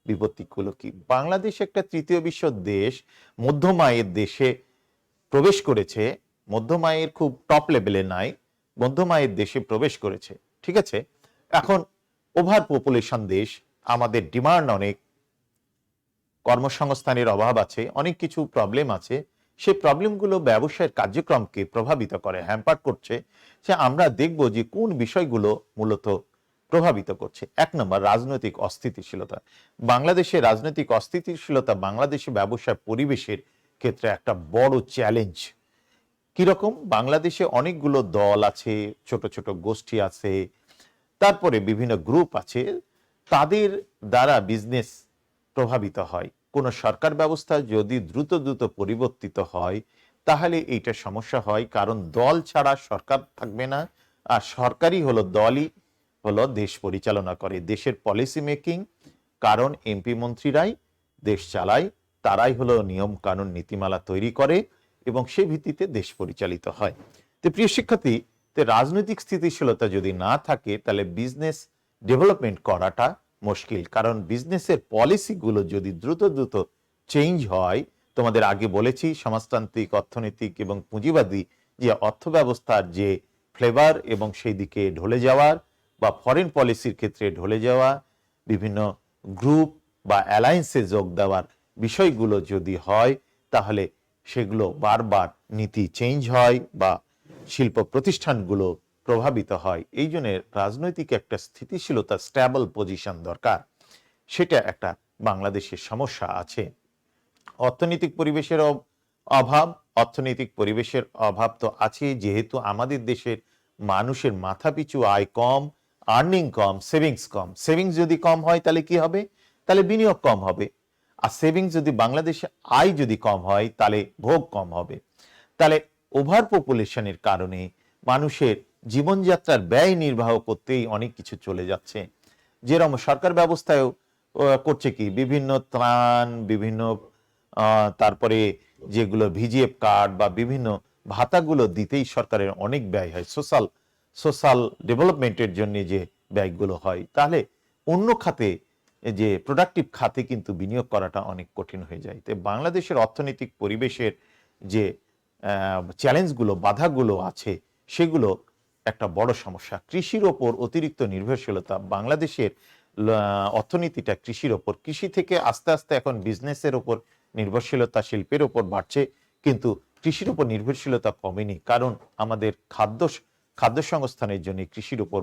বিপত্তিগুলো কি। বাংলাদেশ একটা তৃতীয় বিশ্ব দেশ, মধ্যম আয়ের দেশে প্রবেশ করেছে, মধ্যম আয়ের খুব টপ লেভেলে নাই, মধ্যম আয়ের দেশে প্রবেশ করেছে, ঠিক আছে। এখন ওভার পপুলেশন দেশ, আমাদের ডিমান্ড অনেক, কর্মসংস্থানের অভাব আছে, অনেক কিছু প্রবলেম আছে। সেই প্রবলেমগুলো ব্যবসায়ের কার্যক্রমকে প্রভাবিত করে, হ্যাম্পার করছে। সে আমরা দেখব যে কোন বিষয়গুলো মূলত প্রভাবিত করছে। 1 নম্বর, রাজনৈতিক অস্থিতিশীলতা। বাংলাদেশে রাজনৈতিক অস্থিতিশীলতা বাংলাদেশে ব্যবসায় পরিবেশের ক্ষেত্রে একটা বড় চ্যালেঞ্জ। কিরকম? বাংলাদেশে অনেকগুলো দল আছে, ছোট ছোট গোষ্ঠী আছে, তারপরে বিভিন্ন গ্রুপ আছে, তাদের দ্বারা বিজনেস প্রভাবিত হয়। কোন সরকার ব্যবস্থা যদি দ্রুত দ্রুত পরিবর্তিত হয় তাহলে এইটা সমস্যা হয়, কারণ দল ছাড়া সরকার থাকবে না। আর সরকারই হলো, দলই হলো দেশ পরিচালনা করে, দেশের পলিসি মেকিং, কারণ এমপি মন্ত্রীরাই দেশ চালায়, তারাই হলো নিয়ম কানুন নীতিমালা তৈরি করে এবং সে ভিত্তিতে দেশ পরিচালিত হয়। তো প্রিয় শিক্ষার্থী, তো রাজনৈতিক স্থিতিশীলতা যদি না থাকে তাহলে বিজনেস ডেভেলপমেন্ট করাটা মুশকিল, কারণ বিজনেসের পলিসিগুলো যদি দ্রুত দ্রুত চেঞ্জ হয়, তোমাদের আগে বলেছি সমাজতান্ত্রিক, অর্থনৈতিক এবং পুঁজিবাদী যে অর্থ ব্যবস্থার যে ফ্লেভার এবং সেই দিকে ঢলে যাওয়ার বা ফরেন পলিসির ক্ষেত্রে ঢলে যাওয়া, বিভিন্ন গ্রুপ বা অ্যালায়েন্সে যোগ দেওয়ার বিষয়গুলো যদি হয়, তাহলে সেগুলো বারবার নীতি চেঞ্জ হয় বা শিল্প প্রতিষ্ঠানগুলো প্রভাবিত হয়। এই জন্য রাজনৈতিক একটা স্থিতিশীলতা, স্ট্যাবল পজিশন দরকার। সেটা একটা বাংলাদেশের সমস্যা আছে। অর্থনৈতিক পরিবেশের অভাব, অর্থনৈতিক পরিবেশের অভাব তো আছে, যেহেতু আমাদের দেশের মানুষের মাথাপিছু আয় কম, আর্নিং কম, সেভিংস কম। সেভিংস যদি কম হয় তাহলে কি হবে? তাহলে বিনিয়োগ কম হবে। আর সেভিংস যদি বাংলাদেশে আয় যদি কম হয় তাহলে ভোগ কম হবে। তাহলে ওভার পপুলেশনের কারণে মানুষের জীবনযাত্রার ব্যয় নির্বাহ করতেই অনেক কিছু চলে যাচ্ছে। যেরকম সরকার ব্যবস্থায় করছে কি, বিভিন্ন ত্রাণ, বিভিন্ন তারপরে যেগুলো ভিজিএফ কার্ড বা বিভিন্ন ভাতাগুলো দিতেই সরকারের অনেক ব্যয় হয়, সোশ্যাল সোশ্যাল ডেভেলপমেন্টের জন্য যে ব্যয়গুলো হয়। তাহলে অন্য খাতে, যে প্রোডাক্টিভ খাতে কিন্তু বিনিয়োগ করাটা অনেক কঠিন হয়ে যায়। তো বাংলাদেশের অর্থনৈতিক পরিবেশের যে চ্যালেঞ্জগুলো, বাধাগুলো আছে, সেগুলো একটা বড় সমস্যা। কৃষির ওপর অতিরিক্ত নির্ভরশীলতা, বাংলাদেশের অর্থনীতিটা কৃষির ওপর, কৃষি থেকে আস্তে আস্তে এখন বিজনেসের ওপর নির্ভরশীলতা, শিল্পের ওপর বাড়ছে, কিন্তু কৃষির উপর নির্ভরশীলতা কমেনি, কারণ আমাদের খাদ্য সংস্থানের জন্য কৃষির উপর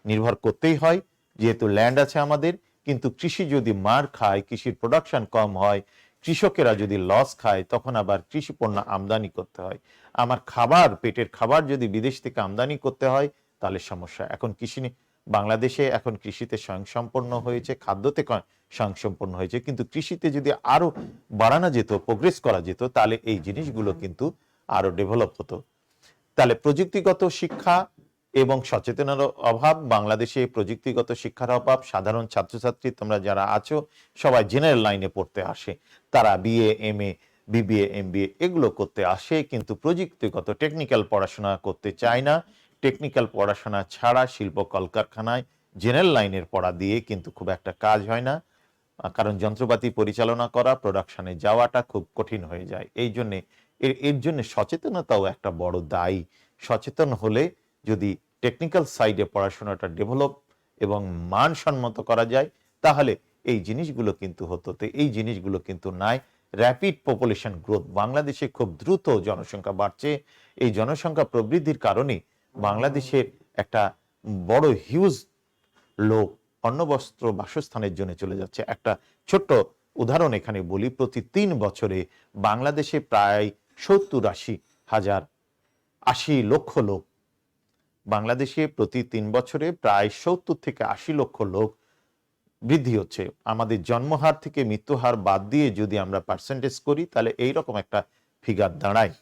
নির্ভর করতেই হয়, যেহেতু ল্যান্ড আছে আমাদের। কিন্তু কৃষি যদি মার খায়, কৃষির প্রোডাকশন কম হয়, কৃষকেরা যদি লস খায়, তখন আবার কৃষি পণ্য আমদানি করতে হয়। আমার খাবার, পেটের খাবার যদি বিদেশ থেকে আমদানি করতে হয়, তাহলে সমস্যা। এখন বাংলাদেশে এখন কৃষিতে স্বয়ংসম্পূর্ণ হয়েছে, খাদ্যতে স্বয়ংসম্পূর্ণ হয়েছে, কিন্তু কৃষিতে যদি আরো বাড়ানো যেত, প্রোগ্রেস করা যেত, তাহলে এই জিনিসগুলো কিন্তু আরো ডেভেলপ হতো। তাহলে প্রযুক্তিগত শিক্ষা এবং সচেতনতার অভাব, বাংলাদেশে প্রযুক্তিগত শিক্ষার অভাব। সাধারণ ছাত্রছাত্রী তোমরা যারা আছো, সবাই জেনারেল লাইনে পড়তে আসে, তারা বিএ, এমএ, বিবিএ, এমবিএ এগুলো করতে আসে, কিন্তু প্রযুক্তিগত টেকনিক্যাল পড়াশোনা করতে চায় না। টেকনিক্যাল পড়াশোনা ছাড়া শিল্প কলকারখানায় জেনারেল লাইনের পড়া দিয়ে কিন্তু খুব একটা কাজ হয় না, কারণ যন্ত্রপাতি পরিচালনা করা, প্রোডাকশনে যাওয়াটা খুব কঠিন হয়ে যায়। এর জন্য সচেতনতাও একটা বড় দায়ী। সচেতন হলে যদি টেকনিক্যাল সাইডে পড়াশোনাটা ডেভেলপ এবং মানসম্মত করা যায়, তাহলে এই জিনিসগুলো কিন্তু হতো। তো এই জিনিসগুলো কিন্তু নাই। র্যাপিড পপুলেশন গ্রোথ, বাংলাদেশে খুব দ্রুত জনসংখ্যা বাড়ছে। এই জনসংখ্যা প্রবৃদ্ধির কারণে বাংলাদেশের একটা বড় হিউজ লোক অন্নবস্ত্র বাসস্থানের জন্য চলে যাচ্ছে। একটা ছোট্ট উদাহরণ এখানে বলি, প্রতি 3 বছরে বাংলাদেশে প্রায় 80 লক্ষ লোক, বাংলাদেশে প্রতি 3 বছরে প্রায় 70 থেকে 80 লক্ষ লোক বৃদ্ধি হচ্ছে। আমাদের জন্মহার থেকে মৃত্যুহার বাদ দিয়ে যদি আমরা পার্সেন্টেজ করি, তাহলে এইরকম একটা ফিগার দাঁড়ায়,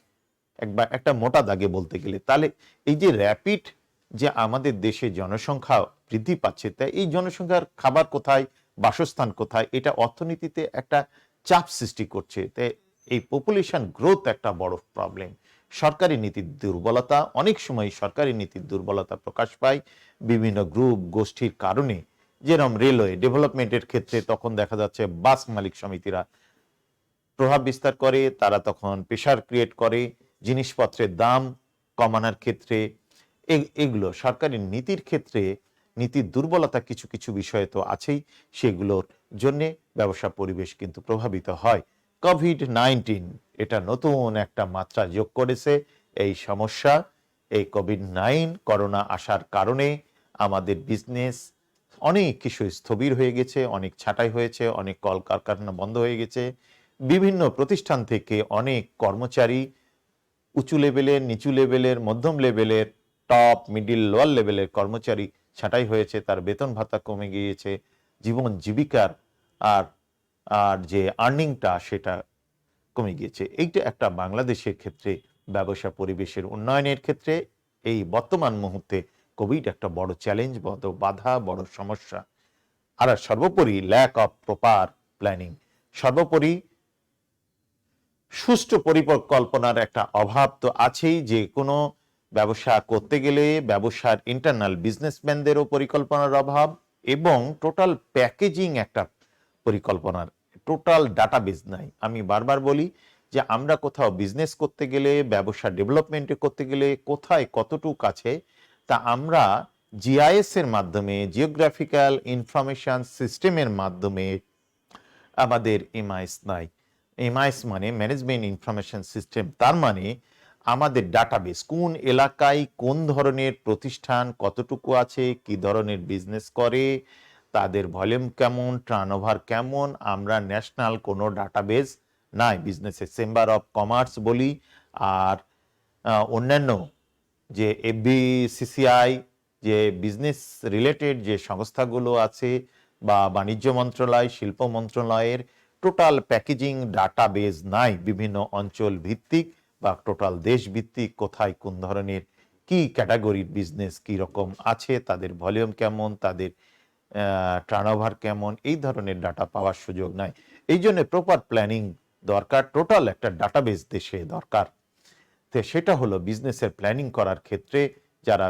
একটা মোটা দাগে বলতে গেলে। তাহলে এই যে র্যাপিড যে আমাদের দেশে জনসংখ্যা বৃদ্ধি পাচ্ছে, তাই এই জনসংখ্যার খাবার কোথায়, বাসস্থান কোথায়, এটা অর্থনীতিতে একটা চাপ সৃষ্টি করছে। তাই এই পপুলেশন গ্রোথ একটা বড় প্রবলেম। সরকারি নীতির দুর্বলতা, অনেক সময় সরকারি নীতির দুর্বলতা প্রকাশ পায় বিভিন্ন গ্রুপ গোষ্ঠীর কারণে। যেরকম রেলওয়ে ডেভেলপমেন্টের ক্ষেত্রে তখন দেখা যাচ্ছে বাস মালিক সমিতিরা প্রভাব বিস্তার করে, তারা তখন প্রেশার ক্রিয়েট করে জিনিসপত্রের দাম কমানোর ক্ষেত্রে। এগুলো সরকারি নীতির ক্ষেত্রে, নীতির দুর্বলতা কিছু কিছু বিষয় তো আছেই, সেগুলোর জন্যে ব্যবসা পরিবেশ কিন্তু প্রভাবিত হয়। কোভিড-19 এটা নতুন একটা মাত্রা যোগ করেছে এই সমস্যা। এই কোভিড-19 করোনা আসার কারণে আমাদের বিজনেস অনেক কিছু স্থবির হয়ে গেছে, অনেক ছাঁটাই হয়েছে, অনেক কলকারখানা বন্ধ হয়ে গেছে। বিভিন্ন প্রতিষ্ঠান থেকে অনেক কর্মচারী, উঁচু লেভেলের, নিচু লেভেলের, মধ্যম লেভেলের, টপ, মিডিল, লোয়ার লেভেলের কর্মচারী ছাঁটাই হয়েছে, তার বেতন ভাতা কমে গিয়েছে, জীবন জীবিকার আর আর যে আর্নিংটা সেটা কমে গিয়েছে। এইটা একটা বাংলাদেশের ক্ষেত্রে ব্যবসা পরিবেশের উন্নয়নের ক্ষেত্রে এই বর্তমান মুহূর্তে কোভিড একটা বড় চ্যালেঞ্জ, বড় বাধা, বড় সমস্যা। আর সর্বোপরি ল্যাক অফ প্রপার প্ল্যানিং, সর্বোপরি সুষ্ঠু পরিকল্পনার একটা অভাব তো আছেই। যে কোনো ব্যবসা করতে গেলে ব্যবসার ইন্টারনাল বিজনেসম্যানদেরও পরিকল্পনার অভাব এবং টোটাল প্যাকেজিং একটা পরিকল্পনার টোটাল ডাটাবেজ নাই। আমি বারবার বলি যে আমরা কোথাও বিজনেস করতে গেলে ব্যবসা ডেভেলপমেন্টে করতে গেলে কোথায় কতটুকু আছে তা আমরা জিআইএস এর মাধ্যমে জিওগ্রাফিক্যাল ইনফরমেশন সিস্টেমের মাধ্যমে আমাদের এমআইএস নাই। এমআইএস মানে ম্যানেজমেন্ট ইনফরমেশন সিস্টেম, তার মানে আমাদের ডাটাবেস কোন এলাকায় কোন ধরনের প্রতিষ্ঠান কতটুকু আছে, কি ধরনের বিজনেস করে, তাদের ভলিউম কেমন, টার্নওভার কেমন, আমরা ন্যাশনাল কোনো ডাটাবেস নাই। বিজনেসের চেম্বার অফ কমার্স বলি আর অন্যান্য যে এফবিসিসিআই যে বিজনেস রিলেটেড যে সংস্থাগুলো আছে বা বাণিজ্য মন্ত্রণালয়, শিল্প মন্ত্রণালয়ের টোটাল প্যাকেজিং ডাটাবেজ নাই বিভিন্ন অঞ্চল ভিত্তিক বা টোটাল দেশ ভিত্তিক কোথায় কোন ধরনের কি ক্যাটাগরির বিজনেস কি রকম আছে, তাদের ভলিউম কেমন, তাদের টার্নওভার কেমন, এই ধরনের ডাটা পাওয়ার সুযোগ নাই। এই জন্য প্রপার প্ল্যানিং দরকার, টোটাল একটা ডাটাবেজ দেশে দরকার। তো সেটা হলো বিজনেসের প্ল্যানিং করার ক্ষেত্রে যারা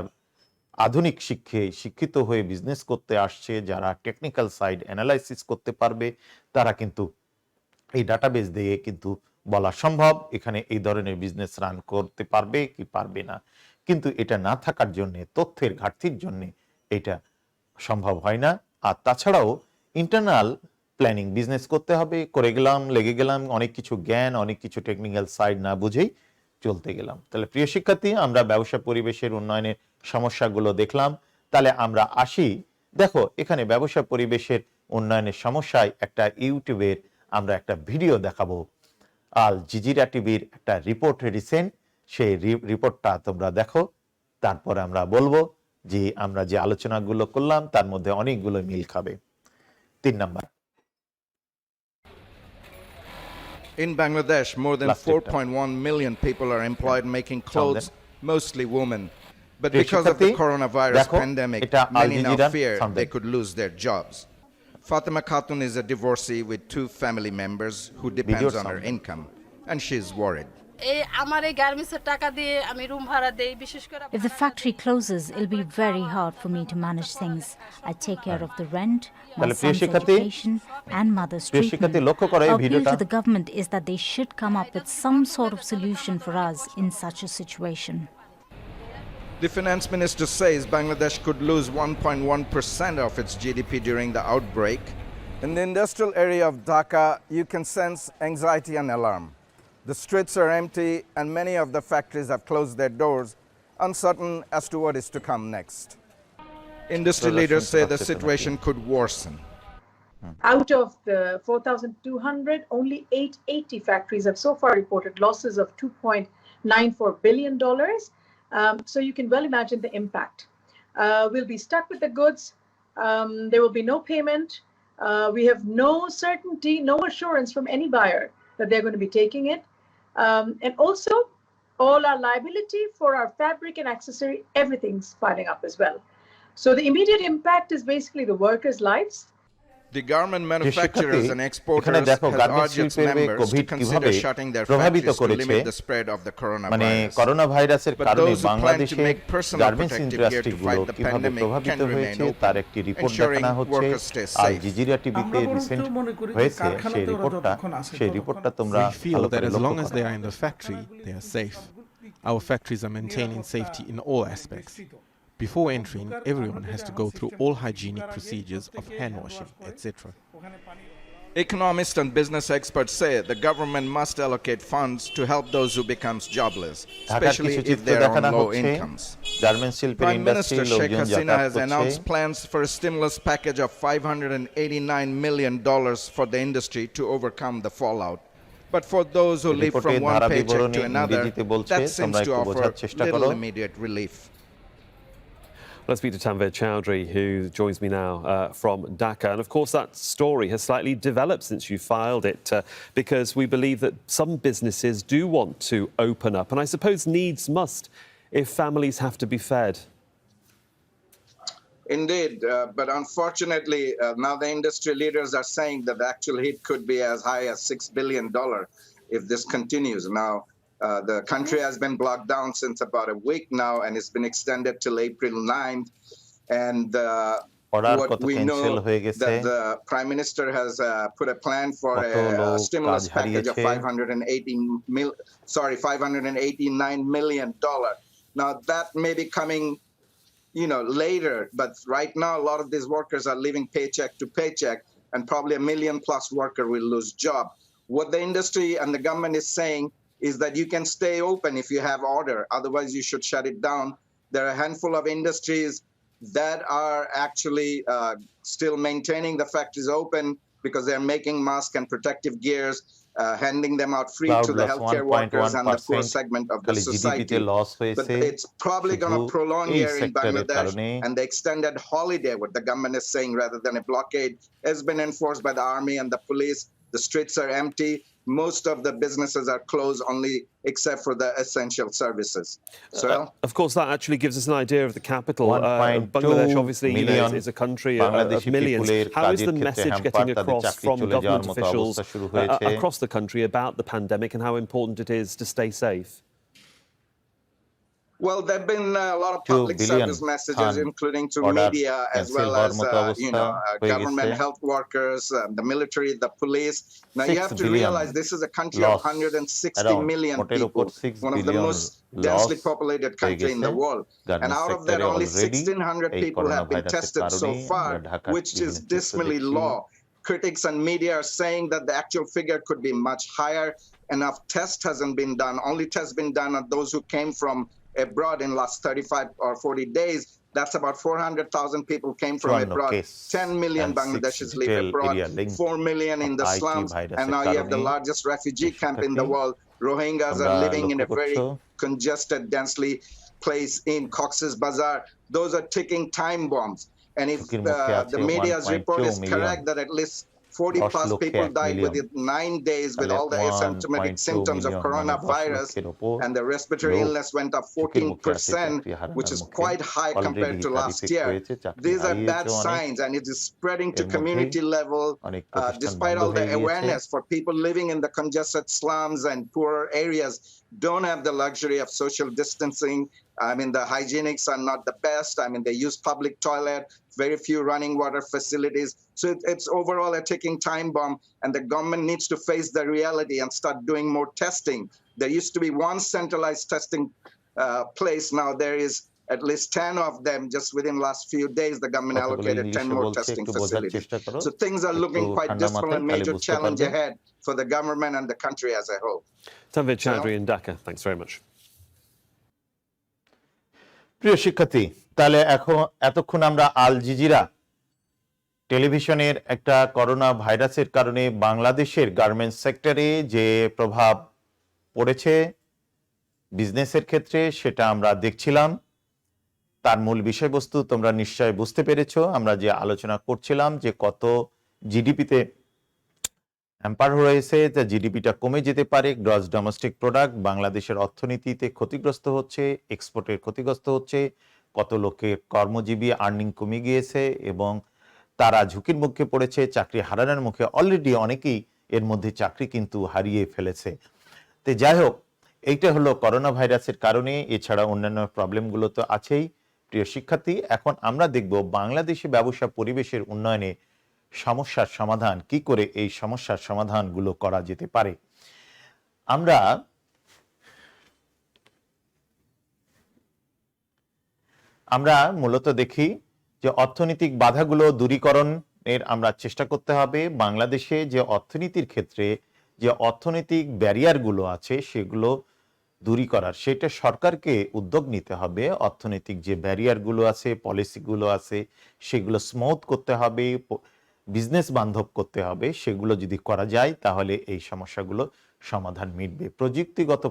আধুনিক শিক্ষিত হয়ে বিজনেস করতে আসছে, যারা টেকনিক্যাল সাইড অ্যানালাইসিস করতে পারবে, তারা কিন্তু এই ডাটাবেস দিয়ে কিন্তু বলা সম্ভব এখানে এই ধরনের বিজনেস রান করতে পারবে কি পারবে না। কিন্তু এটা না থাকার জন্য, তথ্যের ঘাটতির জন্য এটা সম্ভব হয় না। আর তাছাড়াও ইন্টারনাল প্ল্যানিং বিজনেস করতে হবে, করে গেলাম, লেগে গেলাম, অনেক কিছু জ্ঞান, অনেক কিছু টেকনিক্যাল সাইড না বুঝেই চলতে গেলাম। তাহলে প্রিয় শিক্ষার্থী, আমরা ব্যবসা পরিবেশের উন্নয়নের সমস্যাগুলো দেখলাম। তাহলে আমরা আসি, দেখো এখানে ব্যবসা পরিবেশের উন্নয়নের সমস্যায় একটা ইউটিউবের আমরা একটা ভিডিও দেখাবো। আল জাজিরা টিভির একটা রিপোর্ট রিসেন্ট, সেই রিপোর্টটা তোমরা দেখো, তারপরে আমরা বলবো যে আমরা যে আলোচনাগুলো করলাম তার মধ্যে অনেকগুলো মিল খাবে। 3 number, In Bangladesh, more than 4.1 million people are employed making clothes, mostly women. But because of the coronavirus pandemic, many now fear they could lose their jobs. Fatima Khatun is a divorcee with 2 family members who depends on her income, and she's worried. If the factory closes, it'll be very hard for me to manage things. I take care of the rent, my son's education, and mother's treatment. Our appeal to the government is that they should come up with some sort of solution for us in such a situation. The finance minister says Bangladesh could lose 1.1% of its GDP during the outbreak. In the industrial area of Dhaka, you can sense anxiety and alarm. The streets are empty and many of the factories have closed their doors, uncertain as to what is to come next. Industry leaders say the situation could worsen. Out of the 4,200, only 880 factories have so far reported losses of $2.94 billion. So you can well imagine the impact. We'll be stuck with the goods. There will be no payment. We have no certainty, no assurance from any buyer that they're going to be taking it. And also, all our liability for our fabric and accessory, everything's piling up as well. So the immediate impact is basically the workers' lives. The garment manufacturers and exporters have urged its members to consider shutting their factories to limit the spread of the coronavirus. But those who plan to make personal protective gear to fight the pandemic can remain open, ensuring workers stay safe. We feel that as long as they are in the factory, they are safe. Our factories are maintaining safety in all aspects. Before entering, everyone has to go through all hygienic procedures of hand washing, etc. Economists and business experts say the government must allocate funds to help those who become jobless, especially if they are on low incomes. Prime Minister Sheikh Hasina has announced plans for a stimulus package of $589 million for the industry to overcome the fallout. But for those who live from one paycheck to another, that seems to offer little immediate relief. Let's speak to Tanvir Chowdhury, who joins me now from Dhaka. And of course, that story has slightly developed since you filed it, because we believe that some businesses do want to open up. And I suppose needs must if families have to be fed. Indeed, but unfortunately, now the industry leaders are saying that the actual hit could be as high as $6 billion if this continues. Now, The country has been blocked down since about a week now, and it's been extended till April 9th. And what we know that the Prime Minister has put a plan for a stimulus package of $589 million. Now that may be coming, later, but right now a lot of these workers are living paycheck to paycheck, and probably 1 million plus worker will lose job. What the industry and the government is saying is that you can stay open if you have order, otherwise you should shut it down. There are a handful of industries that are actually still maintaining the factories open because they're making masks and protective gears, handing them out free to the healthcare workers and the poor segment of the society. But it's probably going to prolong here in Bangladesh, and the extended holiday, what the government is saying, rather than a blockade, has been enforced by the army and the police. The streets are empty. Most of the businesses are closed, only except for the essential services. So, of course, that actually gives us an idea of the capital. Bangladesh, obviously, is a country of millions. How is the message getting across from government officials across the country about the pandemic and how important it is to stay safe? Well, there have been a lot of public service messages, including through media, as well as government health workers, the military, the police. Now, you have to realize this is a country of 160 million people, one of the most densely populated country in the world. And out of that, only 1,600 people have been tested so far, which is dismally low. Critics and media are saying that the actual figure could be much higher. Enough test hasn't been done. Only tests been done on those who came from abroad in last 35 or 40 days. That's about 400,000 people came from abroad. 10 million Bangladeshis live abroad, 4 million in the slums, and now you have the largest refugee camp in the world. Rohingyas are living in a very congested, densely place in Cox's Bazar. Those are ticking time bombs. And if the media's report is correct that at least 40 plus people died within 9 days with all the asymptomatic symptoms of coronavirus, and the respiratory illness went up 14%, which is quite high compared to last year. These are bad signs, and it is spreading to community level, despite all the awareness for people living in the congested slums and poorer areas don't have the luxury of social distancing. I mean, the hygienics are not the best. I mean, they use public toilet, very few running water facilities. So it's overall a ticking time bomb, and the government needs to face the reality and start doing more testing. There used to be one centralized testing place. Now there is at least 10 of them. Just within last few days, the government allocated 10 more testing facilities. So things are looking quite dismal, and major challenge ahead for the government and the country as a whole. Tanvir Chowdhury in Dhaka, thanks very much. প্রিয় শিক্ষার্থী, তাহলে এতক্ষণ আমরা Al Jazeera টেলিভিশনের একটা corona ভাইরাসের কারণে বাংলাদেশের গার্মেন্টস সেক্টরে যে প্রভাব পড়েছে বিজনেসের ক্ষেত্রে সেটা আমরা দেখছিলাম। তার মূল বিষয়বস্তু তোমরা নিশ্চয়ই বুঝতে পেরেছো। আমরা যে আলোচনা করছিলাম যে কত জিডিপিতে হ্যাম্পার হয়েছে, যে জিডিপিটা কমে যেতে পারে, গ্রস ডোমেস্টিক প্রোডাক্ট বাংলাদেশের অর্থনীতিতে ক্ষতিগ্রস্ত হচ্ছে, এক্সপোর্টের ক্ষতিগ্রস্ত হচ্ছে, কত লোকের কর্মজীবী আর্নিং কমে গিয়েছে এবং তারা ঝুঁকির মুখে পড়েছে, চাকরি হারানোর মুখে অলরেডি অনেকেই এর মধ্যে চাকরি কিন্তু হারিয়ে ফেলেছে। তো যাই হোক, এইটা হলো করোনা ভাইরাসের কারণে, এছাড়া অন্যান্য প্রবলেমগুলো তো আছেই। প্রিয় শিক্ষার্থী, এখন আমরা দেখব বাংলাদেশে ব্যবসা পরিবেশের উন্নয়নে সমস্যার সমাধান কি করে এই সমস্যার সমাধানগুলো করা যেতে পারে। আমরা মূলত দেখি যে অর্থনৈতিক বাধাগুলো দূরীকরণের আমরা চেষ্টা করতে হবে। বাংলাদেশে যে অর্থনীতির ক্ষেত্রে যে অর্থনৈতিক ব্যারিয়ারগুলো আছে সেগুলো দূরী করার, সেটা সরকারকে উদ্যোগ নিতে হবে। অর্থনৈতিক যে ব্যারিয়ারগুলো আছে, পলিসিগুলো আছে, সেগুলো স্মুথ করতে হবে, বিজনেস বান্ধব করতে হবে। সেগুলো যদি করা যায় তাহলে এই সমস্যাগুলো সমাধান মিটবে। প্রযুক্তিগত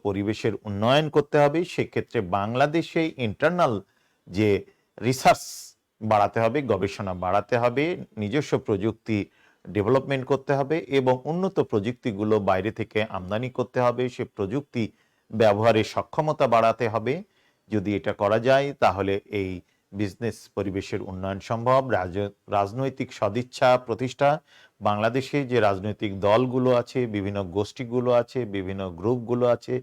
পরিবেশের উন্নয়ন করতে হবে। সেক্ষেত্রে বাংলাদেশে ইন্টারনাল যে রিসার্চ বাড়াতে হবে, গবেষণা বাড়াতে হবে, নিজস্ব প্রযুক্তি ডেভেলপমেন্ট করতে হবে এবং উন্নত প্রযুক্তিগুলো বাইরে থেকে আমদানি করতে হবে। সে প্রযুক্তি ব্যবহারের সক্ষমতা বাড়াতে হবে। যদি এটা করা যায় তাহলে এই বিজনেস পরিবেশের উন্নয়ন সম্ভব। রাজনৈতিক সদিচ্ছা প্রতিষ্ঠা, বাংলাদেশে যে রাজনৈতিক দলগুলো আছে, বিভিন্ন গোষ্ঠীগুলো আছে, বিভিন্ন গ্রুপগুলো আছে,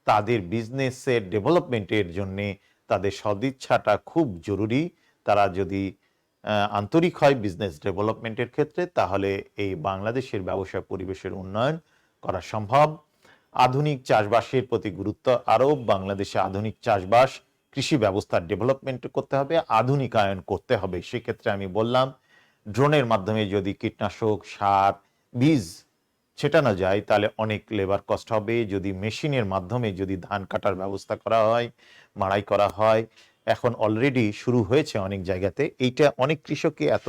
তাদের বিজনেসের ডেভেলপমেন্টের জন্যে তাদের সদিচ্ছাটা খুব জরুরি। তারা যদি আন্তরিক হয় বিজনেস ডেভেলপমেন্টের ক্ষেত্রে, তাহলে এই বাংলাদেশের ব্যবসা পরিবেশের উন্নয়ন করা সম্ভব। আধুনিক চাষবাসের প্রতি গুরুত্ব আরোপ, বাংলাদেশে আধুনিক চাষবাস কৃষি ব্যবস্থার ডেভেলপমেন্ট করতে হবে, আধুনিকায়ন করতে হবে। সেক্ষেত্রে আমি বললাম ড্রোনের মাধ্যমে যদি কীটনাশক, সার, বীজ ছেটানো যায় তাহলে অনেক লেবার কস্ট হবে। যদি মেশিনের মাধ্যমে যদি ধান কাটার ব্যবস্থা করা হয়, মাড়াই করা হয়, এখন অলরেডি শুরু হয়েছে অনেক জায়গাতে। এইটা অনেক কৃষকই এত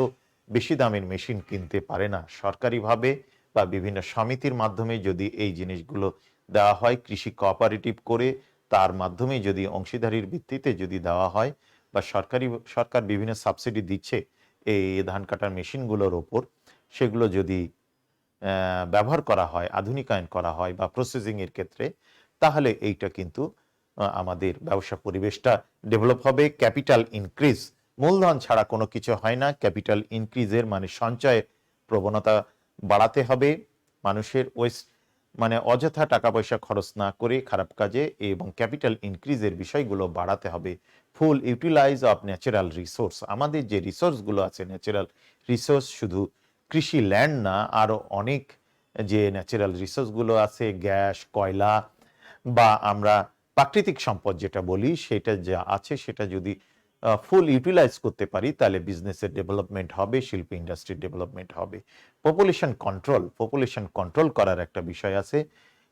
বেশি দামের মেশিন কিনতে পারে না। সরকারিভাবে বা বিভিন্ন সমিতির মাধ্যমে যদি এই জিনিসগুলো দেওয়া হয়, কৃষি কোঅপারেটিভ করে তার মাধ্যমে যদি অংশীদারির ভিত্তিতে যদি দেওয়া হয়, বা সরকার বিভিন্ন সাবসিডি দিচ্ছে এই ধান কাটার মেশিনগুলোর ওপর, সেগুলো যদি ব্যবহার করা হয়, আধুনিকায়ন করা হয় বা প্রসেসিং এর ক্ষেত্রে, তাহলে এইটা কিন্তু আমাদের ব্যবসা পরিবেশটা ডেভেলপ হবে। ক্যাপিটাল ইনক্রিজ, মূলধন ছাড়া কোনো কিছু হয় না। ক্যাপিটাল ইনক্রিজের মানে সঞ্চয়ের প্রবণতা বাড়াতে হবে, মানুষের ওয়েস্ট মানে অযথা টাকা পয়সা খরচ না করে খারাপ কাজে, এবং ক্যাপিটাল ইনক্রিজের বিষয়গুলো বাড়াতে হবে। ফুল ইউটিলাইজ অফ ন্যাচারাল রিসোর্স, আমাদের যে রিসোর্সগুলো আছে ন্যাচারাল রিসোর্স, শুধু কৃষি ল্যান্ড না, আরও অনেক যে ন্যাচারাল রিসোর্সগুলো আছে, গ্যাস, কয়লা বা আমরা প্রাকৃতিক সম্পদ যেটা বলি, সেটা যা আছে সেটা যদি ফুল ইউটিলাইজ করতে পারি তাহলে বিজনেসের ডেভেলপমেন্ট হবে, শিল্প ইন্ডাস্ট্রির ডেভেলপমেন্ট হবে। পপুলেশন কন্ট্রোল করার একটা বিষয় আছে,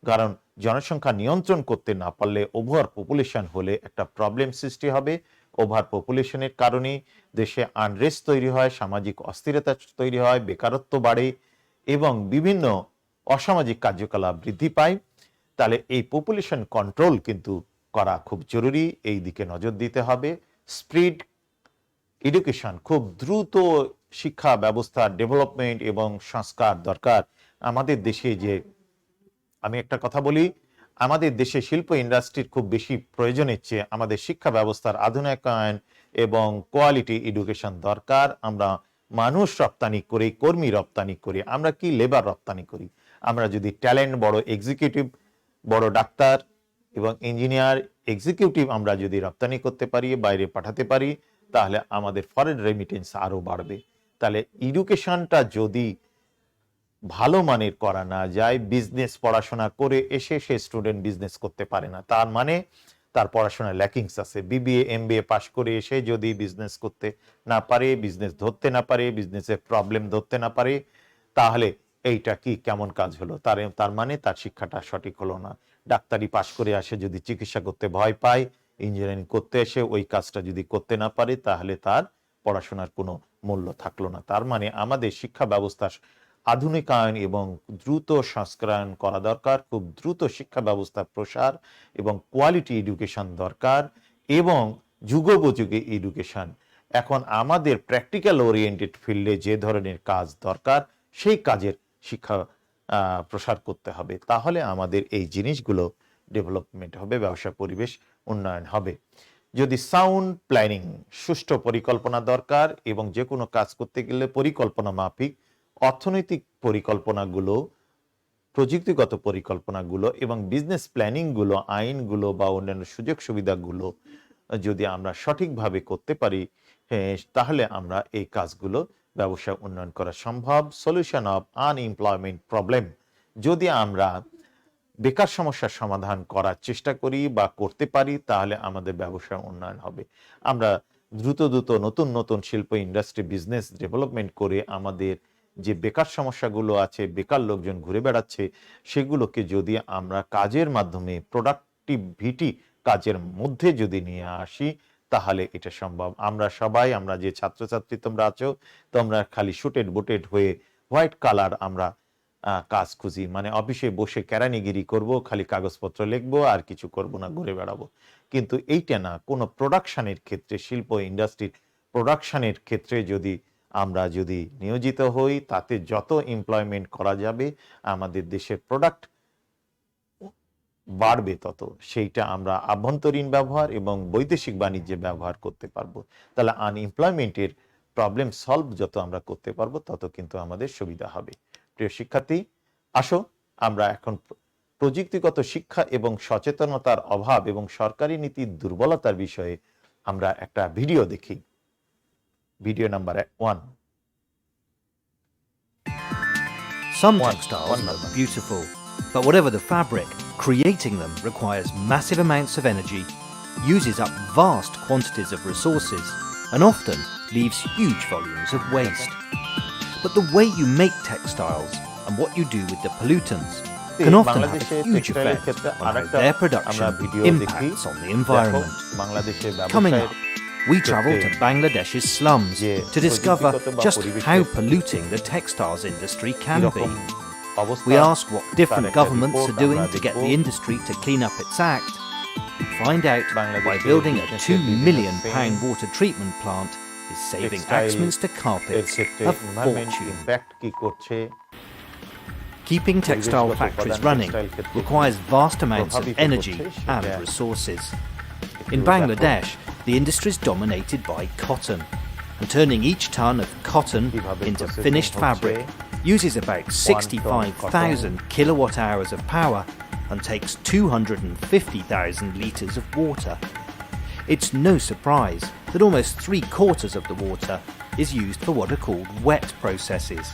কারণ জনসংখ্যা নিয়ন্ত্রণ করতে না পারলে ওভার পপুলেশন হলে একটা প্রবলেম সৃষ্টি হবে। ওভার পপুলেশনের কারণে দেশে আনরেস্ট তৈরি হয়, সামাজিক অস্থিরতা তৈরি হয়, বেকারত্ব বাড়ে এবং বিভিন্ন অসামাজিক কার্যকলাপ বৃদ্ধি পায়। তাহলে এই পপুলেশন কন্ট্রোল কিন্তু করা খুব জরুরি, এই দিকে নজর দিতে হবে। স্পিড এডুকেশন, খুব দ্রুত শিক্ষা ব্যবস্থার ডেভেলপমেন্ট এবং সংস্কার দরকার আমাদের দেশে। যে আমি একটা কথা বলি, আমাদের দেশে শিল্প ইন্ডাস্ট্রির খুব বেশি প্রয়োজনের চেয়ে আমাদের শিক্ষা ব্যবস্থার আধুনিকায়ন এবং কোয়ালিটি এডুকেশন দরকার। আমরা মানুষ রপ্তানি করি, কর্মী রপ্তানি করি, আমরা কি লেবার রপ্তানি করি। আমরা যদি ট্যালেন্ট, বড় এক্সিকিউটিভ, বড় ডাক্তার এবং ইঞ্জিনিয়ার এক্সিকিউটিভ আমরা যদি রপ্তানি করতে পারি, বাইরে পাঠাতে পারি, তাহলে আমাদের ফরেন রেমিটেন্স আরও বাড়বে। তাহলে এডুকেশনটা যদি ভালো মানের করা না যায়, বিজনেস পড়াশোনা করে এসে সে স্টুডেন্ট বিজনেস করতে পারে না, তার মানে তার পড়াশোনায় ল্যাকিংস আছে। বিবিএ এমবিএ পাশ করে এসে যদি বিজনেস করতে না পারে, বিজনেস ধরতে না পারে, বিজনেসের প্রবলেম ধরতে না পারে, তাহলে এইটা কি কেমন কাজ হলো? তার মানে তার শিক্ষাটা সঠিক হলো না। ডাক্তারি পাশ করে আসে যদি চিকিৎসা করতে ভয় পায়, ইঞ্জিনিয়ারিং করতে এসে ওই কাজটা যদি করতে না পারে, তাহলে তার পড়াশোনার কোনো মূল্য থাকলো না। তার মানে আমাদের শিক্ষা ব্যবস্থার আধুনিকায়ন এবং দ্রুত সংস্করণ করা দরকার, খুব দ্রুত শিক্ষা ব্যবস্থার প্রসার এবং কোয়ালিটি এডুকেশন দরকার, এবং যুগোপযোগী এডুকেশন। এখন আমাদের প্র্যাকটিক্যাল ওরিয়েন্টেড ফিল্ডে যে ধরনের কাজ দরকার, সেই কাজের শিক্ষা প্রসার করতে হবে, তাহলে আমাদের এই জিনিসগুলো ডেভেলপমেন্ট হবে, ব্যবসা পরিবেশ উন্নয়ন হবে। যদি সাউন্ড প্ল্যানিং, সুষ্ঠু পরিকল্পনা দরকার, এবং যে কোনো কাজ করতে গেলে পরিকল্পনা মাফিক অর্থনৈতিক পরিকল্পনাগুলো, প্রযুক্তিগত পরিকল্পনাগুলো এবং বিজনেস প্ল্যানিংগুলো, আইনগুলো বা অন্যান্য সুযোগ সুবিধাগুলো যদি আমরা সঠিকভাবে করতে পারি, তাহলে আমরা এই কাজগুলো ব্যবসা উন্নয়ন করা সম্ভব। সলিউশন অফ আনএমপ্লয়মেন্ট প্রবলেম, যদি আমরা বেকার সমস্যার সমাধান করার চেষ্টা করি বা করতে পারি, তাহলে আমাদের ব্যবসা উন্নয়ন হবে। আমরা দ্রুত নতুন নতুন শিল্প ইন্ডাস্ট্রি বিজনেস ডেভেলপমেন্ট করে আমাদের যে বেকার সমস্যাগুলো আছে, বেকার লোকজন ঘুরে বেড়াচ্ছে, সেগুলোকে যদি আমরা কাজের মাধ্যমে প্রোডাক্টিভিটি কাজের মধ্যে যদি নিয়ে আসি, তাহলে এটা সম্ভব। আমরা সবাই, আমরা যে ছাত্রছাত্রী তোমরা আছো, তোমরা খালি শুটেড বুটেড হয়ে হোয়াইট কালার আমরা কাজ খুঁজি, মানে অফিসে বসে কেরানিগিরি করব, খালি কাগজপত্র লিখবো আর কিছু করব না, ঘুরে বেড়াবো। কিন্তু এইটা না, কোনো প্রোডাকশনের ক্ষেত্রে, শিল্প ইন্ডাস্ট্রির প্রোডাকশনের ক্ষেত্রে আমরা যদি নিয়োজিত হই, তাতে যত এমপ্লয়মেন্ট করা যাবে, আমাদের দেশের প্রোডাক্ট বাড়বে তত সেইটা আমরা আভ্যন্তরীণ ব্যবহার এবং বৈদেশিক বাণিজ্যে ব্যবহার করতে পারবো। তাহলে আনএমপ্লয়মেন্টের প্রবলেম সলভ যত আমরা করতে পারবো তত কিন্তু আমাদের সুবিধা হবে। প্রিয় শিক্ষার্থী, আসো আমরা এখন প্রযুক্তিগত শিক্ষা এবং সচেতনতার অভাব এবং সরকারি নীতির দুর্বলতার বিষয়ে আমরা একটা ভিডিও দেখি। Video number 1। Some textiles look beautiful, but whatever the fabric, creating them requires massive amounts of energy, uses up vast quantities of resources, and often leaves huge volumes of waste. But the way you make textiles and what you do with the pollutants can often have a huge effect on how their production impacts on the environment. Coming up, we travel to Bangladesh's slums to discover just how polluting the textiles industry can be. We ask what different governments are doing to get the industry to clean up its act, and find out why building a £2 million water treatment plant is saving Axminster carpets a fortune. Keeping textile factories running requires vast amounts of energy and resources. In Bangladesh, the industry is dominated by cotton, and turning each ton of cotton into finished fabric uses about 65,000 kilowatt hours of power and takes 250,000 litres of water. It's no surprise that almost 3/4 of the water is used for what are called wet processes,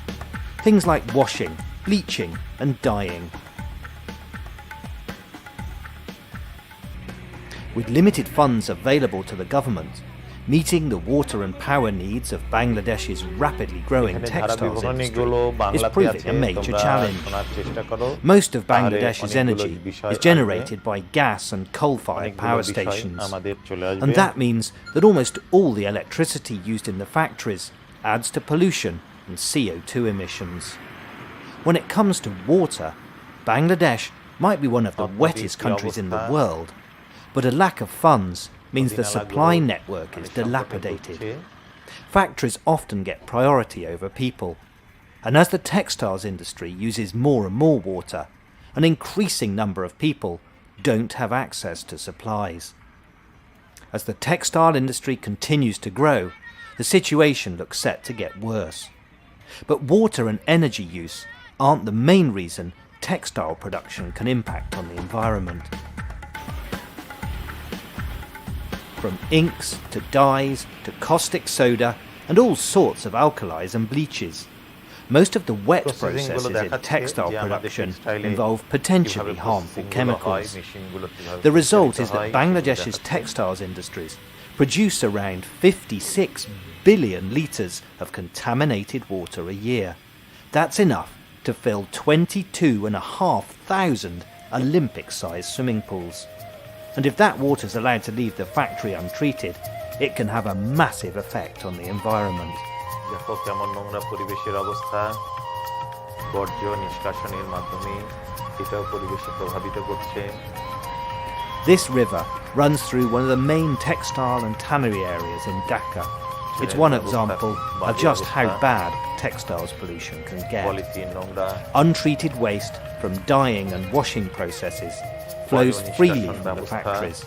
things like washing, bleaching and dyeing. With limited funds available to the government, meeting the water and power needs of Bangladesh's rapidly growing textiles industry is proving a major challenge. Most of Bangladesh's energy is generated by gas and coal-fired power stations, and that means that almost all the electricity used in the factories adds to pollution and CO2 emissions. When it comes to water, Bangladesh might be one of the wettest countries in the world, but a lack of funds means the supply network is dilapidated. Factories often get priority over people, and as the textiles industry uses more and more water, an increasing number of people don't have access to supplies. As the textile industry continues to grow, the situation looks set to get worse. But water and energy use aren't the main reason textile production can impact on the environment. From inks to dyes to caustic soda and all sorts of alkalis and bleaches, most of the wet processes in textile production involve potentially harmful chemicals. The result is that Bangladesh's textiles industries produce around 56 billion litres of contaminated water a year. That's enough to fill 22,500 Olympic-sized swimming pools. And if that water is allowed to leave the factory untreated, it can have a massive effect on the environment. দেখো কেমন নোংরা পরিবেশের অবস্থা, বর্জ্য নিষ্কাশনের মাধ্যমে এটাও পরিবেশকে প্রভাবিত করছে। This river runs through one of the main textile and tannery areas in Dhaka. It's one example of just how bad textiles pollution can get. Untreated waste from dyeing and washing processes flows freely from the factories,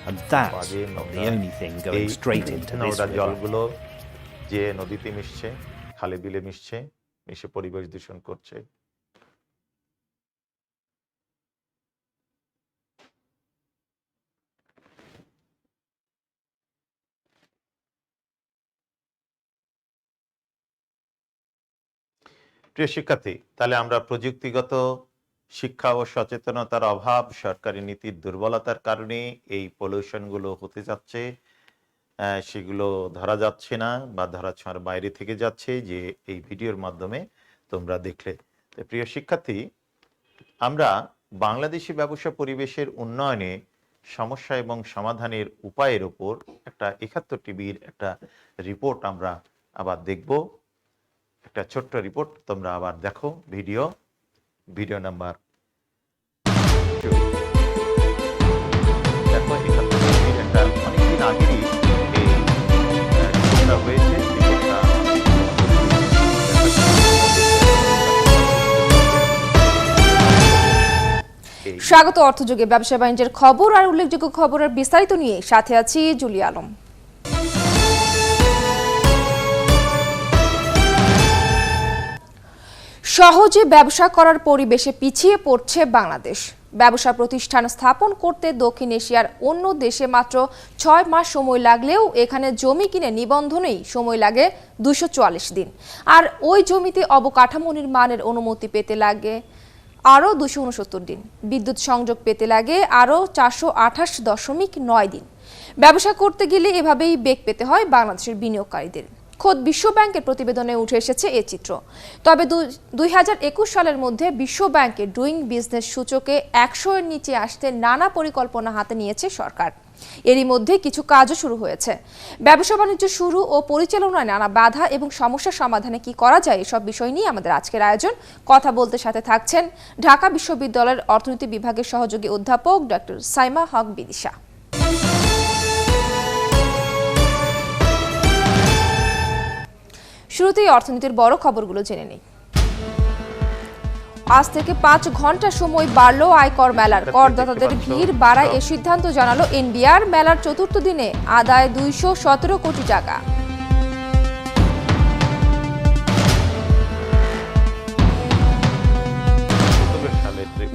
and that's not the only thing going straight into this river. যে নদীতে মিশছে, খালে বিলে মিশছে, মিশে পরিবেশ দূষণ করছে। প্রিয় শিক্ষার্থী, তাহলে আমরা প্রযুক্তিগত শিক্ষা ও সচেতনতার অভাব, সরকারি নীতির দুর্বলতার কারণে এই পলিউশনগুলো হতে যাচ্ছে, সেগুলো ধরা যাচ্ছে না বা ধরাছোঁয়ার বাইরে থেকে যাচ্ছে, যে এই ভিডিওর মাধ্যমে তোমরা দেখলে। প্রিয় শিক্ষার্থী, আমরা বাংলাদেশি ব্যবসা পরিবেশের উন্নয়নে সমস্যা এবং সমাধানের উপায়ের উপর একটা 71 টিভির একটা রিপোর্ট আমরা আবার দেখব। একটা ছোট্ট রিপোর্ট তোমরা আবার দেখো, ভিডিও নাম্বার 2। দেখো 71 টিভির একটা অনেকদিন আগেই এই রিপোর্টটা হয়েছে। স্বাগত অর্থযোগে। ব্যবসা বাণিজ্যের খবর আর উল্লেখযোগ্য খবরের বিস্তারিত নিয়ে সাথে আছি জুলি আলম। সহজে ব্যবসা করার পরিবেশে পিছিয়ে পড়ছে বাংলাদেশ। ব্যবসা প্রতিষ্ঠান স্থাপন করতে দক্ষিণ এশিয়ার অন্য দেশে মাত্র 6 মাস সময় লাগলেও এখানে জমি কিনে নিবন্ধনেই সময় লাগে 244 দিন। আর ওই জমিতে অবকাঠামো নির্মাণের অনুমতি পেতে লাগে আরও 269 দিন। বিদ্যুৎ সংযোগ পেতে লাগে আরও 428.9 দিন। ব্যবসা করতে গেলে এভাবেই বেগ পেতে হয় বাংলাদেশের বিনিয়োগকারীদের। খোদ বিশ্ব ব্যাংকের প্রতিবেদনে উঠে এসেছে এই চিত্র। তবে 2021 সালের মধ্যে বিশ্ব ব্যাংকের ডুইং বিজনেস সূচকে 100 এর নিচে আসতে নানা পরিকল্পনা হাতে নিয়েছে সরকার। এরই মধ্যে কিছু কাজও শুরু হয়েছে। ব্যবসা বাণিজ্য শুরু ও পরিচালনায় নানা বাধা এবং সমস্যা সমাধানে কি করা যায় এসব বিষয় নিয়ে আমাদের আজকের আয়োজন। কথা বলতে সাথে থাকছেন ঢাকা বিশ্ববিদ্যালয়ের অর্থনীতি বিভাগের সহযোগী অধ্যাপক ডক্টর সাইমা হক বিদিশা। শুরুতেই অর্থনীতির বড় খবরগুলো জেনে নেই। আজ থেকে 5 ঘন্টা সময় বাড়লো আয়কর মেলার। করদাতাদের ভিড় বাড়ায় এ সিদ্ধান্ত জানালো এনবিআর। মেলার চতুর্থ দিনে আদায় 217 কোটি টাকা।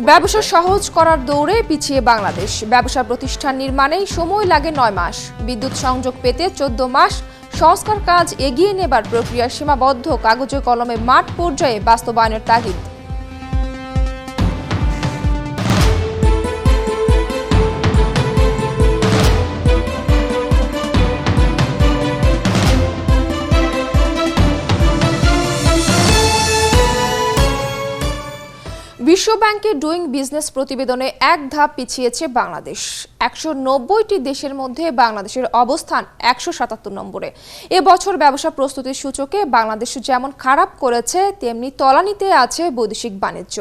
ব্যবসা সহজ করার দৌড়ে পিছিয়ে বাংলাদেশ। ব্যবসা প্রতিষ্ঠান নির্মাণেই সময় লাগে 9 মাস। বিদ্যুৎ সংযোগ পেতে 14 মাস। সংস্কার কাজ এগিয়ে নেবার প্রক্রিয়া সীমাবদ্ধ। কাগজে কলমে মাঠ পর্যায়ে বাস্তবায়নের তাগিদ। বিশ্ব ব্যাংকের ডুইং বিজনেস প্রতিবেদনে এক ধাপ পিছিয়েছে বাংলাদেশ। 190টি দেশের মধ্যে বাংলাদেশের অবস্থান 177 নম্বরে। এবছর ব্যবসা প্রস্তুতির সূচকে বাংলাদেশ যেমন খারাপ করেছে, তেমনি তলানিতে আছে বৈদেশিক বাণিজ্য।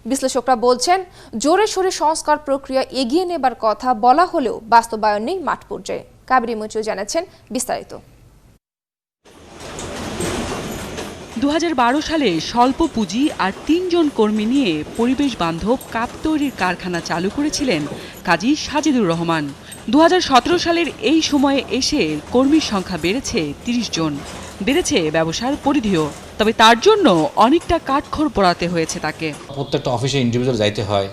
বিশ্লেষকরা বলছেন, জোরে সোরে সংস্কার প্রক্রিয়া এগিয়ে নেবার কথা বলা হলেও বাস্তবায়ন নেই মাঠ পর্যায়ে। কাবেরী মৈত্র জানাচ্ছেন বিস্তারিত। 2012 সালে স্বল্প পুঁজি আর 3 জন কর্মী নিয়ে পরিবেশ বান্ধব কাপ তৈরির কারখানা চালু করেছিলেন কাজী সাজিদুর রহমান। 2017 সালের এই সময়ে এসে কর্মীর সংখ্যা বেড়েছে 30 জন। বেড়েছে ব্যবসার পরিধিও। তবে তার জন্য অনেকটা কাঠখড় পোড়াতে হয়েছে তাকে। প্রত্যেকটা অফিসে ইন্ডিভিজুয়াল যাইতে হয়,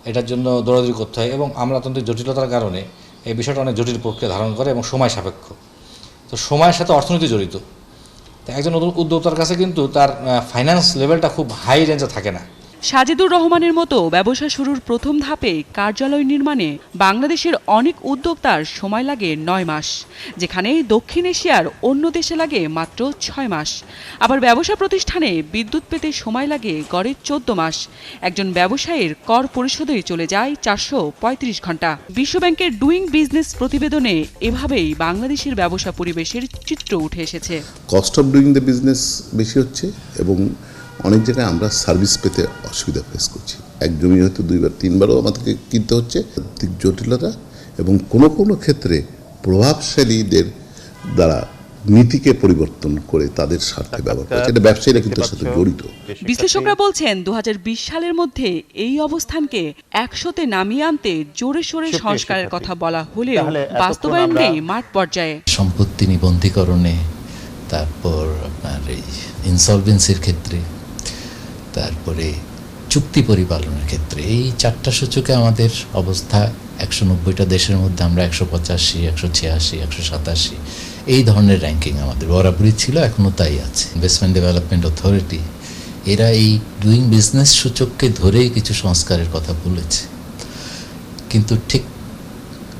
এটার জন্য দৌড়াদৌড়ি করতে হয় এবং আমলাতন্ত্রের জটিলতার কারণে এই বিষয়টা অনেক জটিল প্রক্রিয়া ধারণ করে এবং সময় সাপেক্ষ। তো সময়ের সাথে অর্থনীতি জড়িত। একজন নতুন উদ্যোক্তার কাছে কিন্তু তার ফাইন্যান্স লেভেলটা খুব হাই রেঞ্জে থাকে না। সাজিদুর রহমানের মতো ব্যবসা শুরুর প্রথম ধাপে কার্যালয় নির্মাণে বাংলাদেশের অনেক উদ্যোক্তার সময় লাগে 9 মাস, যেখানে দক্ষিণ এশিয়ার অন্য দেশে লাগে মাত্র 6 মাস। আবার ব্যবসা প্রতিষ্ঠানে বিদ্যুৎ পেতে সময় লাগে গড়ে 14 মাস। একজন ব্যবসায়ীর কর পরিশোধে চলে যায় 435 ঘন্টা। বিশ্বব্যাংকের ডুইং বিজনেস প্রতিবেদনে এভাবেই বাংলাদেশের ব্যবসা পরিবেশের চিত্র উঠে এসেছে। Cost of doing the business বেশি হচ্ছে এবং অনেক জায়গায় আমরা সার্ভিস পেতে অসুবিধা ফেস করছি। এক জমি হয়তো 2-3বারও আমাদেরকে কিনতে হচ্ছে। আর্থিক জটিলতা এবং কোনো কোনো ক্ষেত্রে প্রভাবশালীদের দ্বারা নীতিকে পরিবর্তন করে তাদের স্বার্থে ব্যবহার করছে। এটা ব্যবসায়ীরা কিন্তু এর সাথে জড়িত। বিশ্লেষকরা বলছেন 2020 সালের মধ্যে এই অবস্থানকে 100-তে নামিয়ে আনতে জোরে সোরে সংস্কারের কথা বলা হলেও বাস্তবায়ন নেই মাঠ পর্যায়ে। সম্পত্তি নিবন্ধীকরণে, তারপর আপনার এই ইনসলভেন্সির ক্ষেত্রে, তারপরে চুক্তি পরিপালনের ক্ষেত্রে এই 4টা সূচকে আমাদের অবস্থা 190টা দেশের মধ্যে আমরা 185, 186, 187 এই ধরনের র্যাঙ্কিং আমাদের বরাবরই ছিল, এখনও তাই আছে। ইনভেস্টমেন্ট ডেভেলপমেন্ট অথরিটি এরা এই ডুইং বিজনেস সূচককে ধরেই কিছু সংস্কারের কথা বলেছে, কিন্তু ঠিক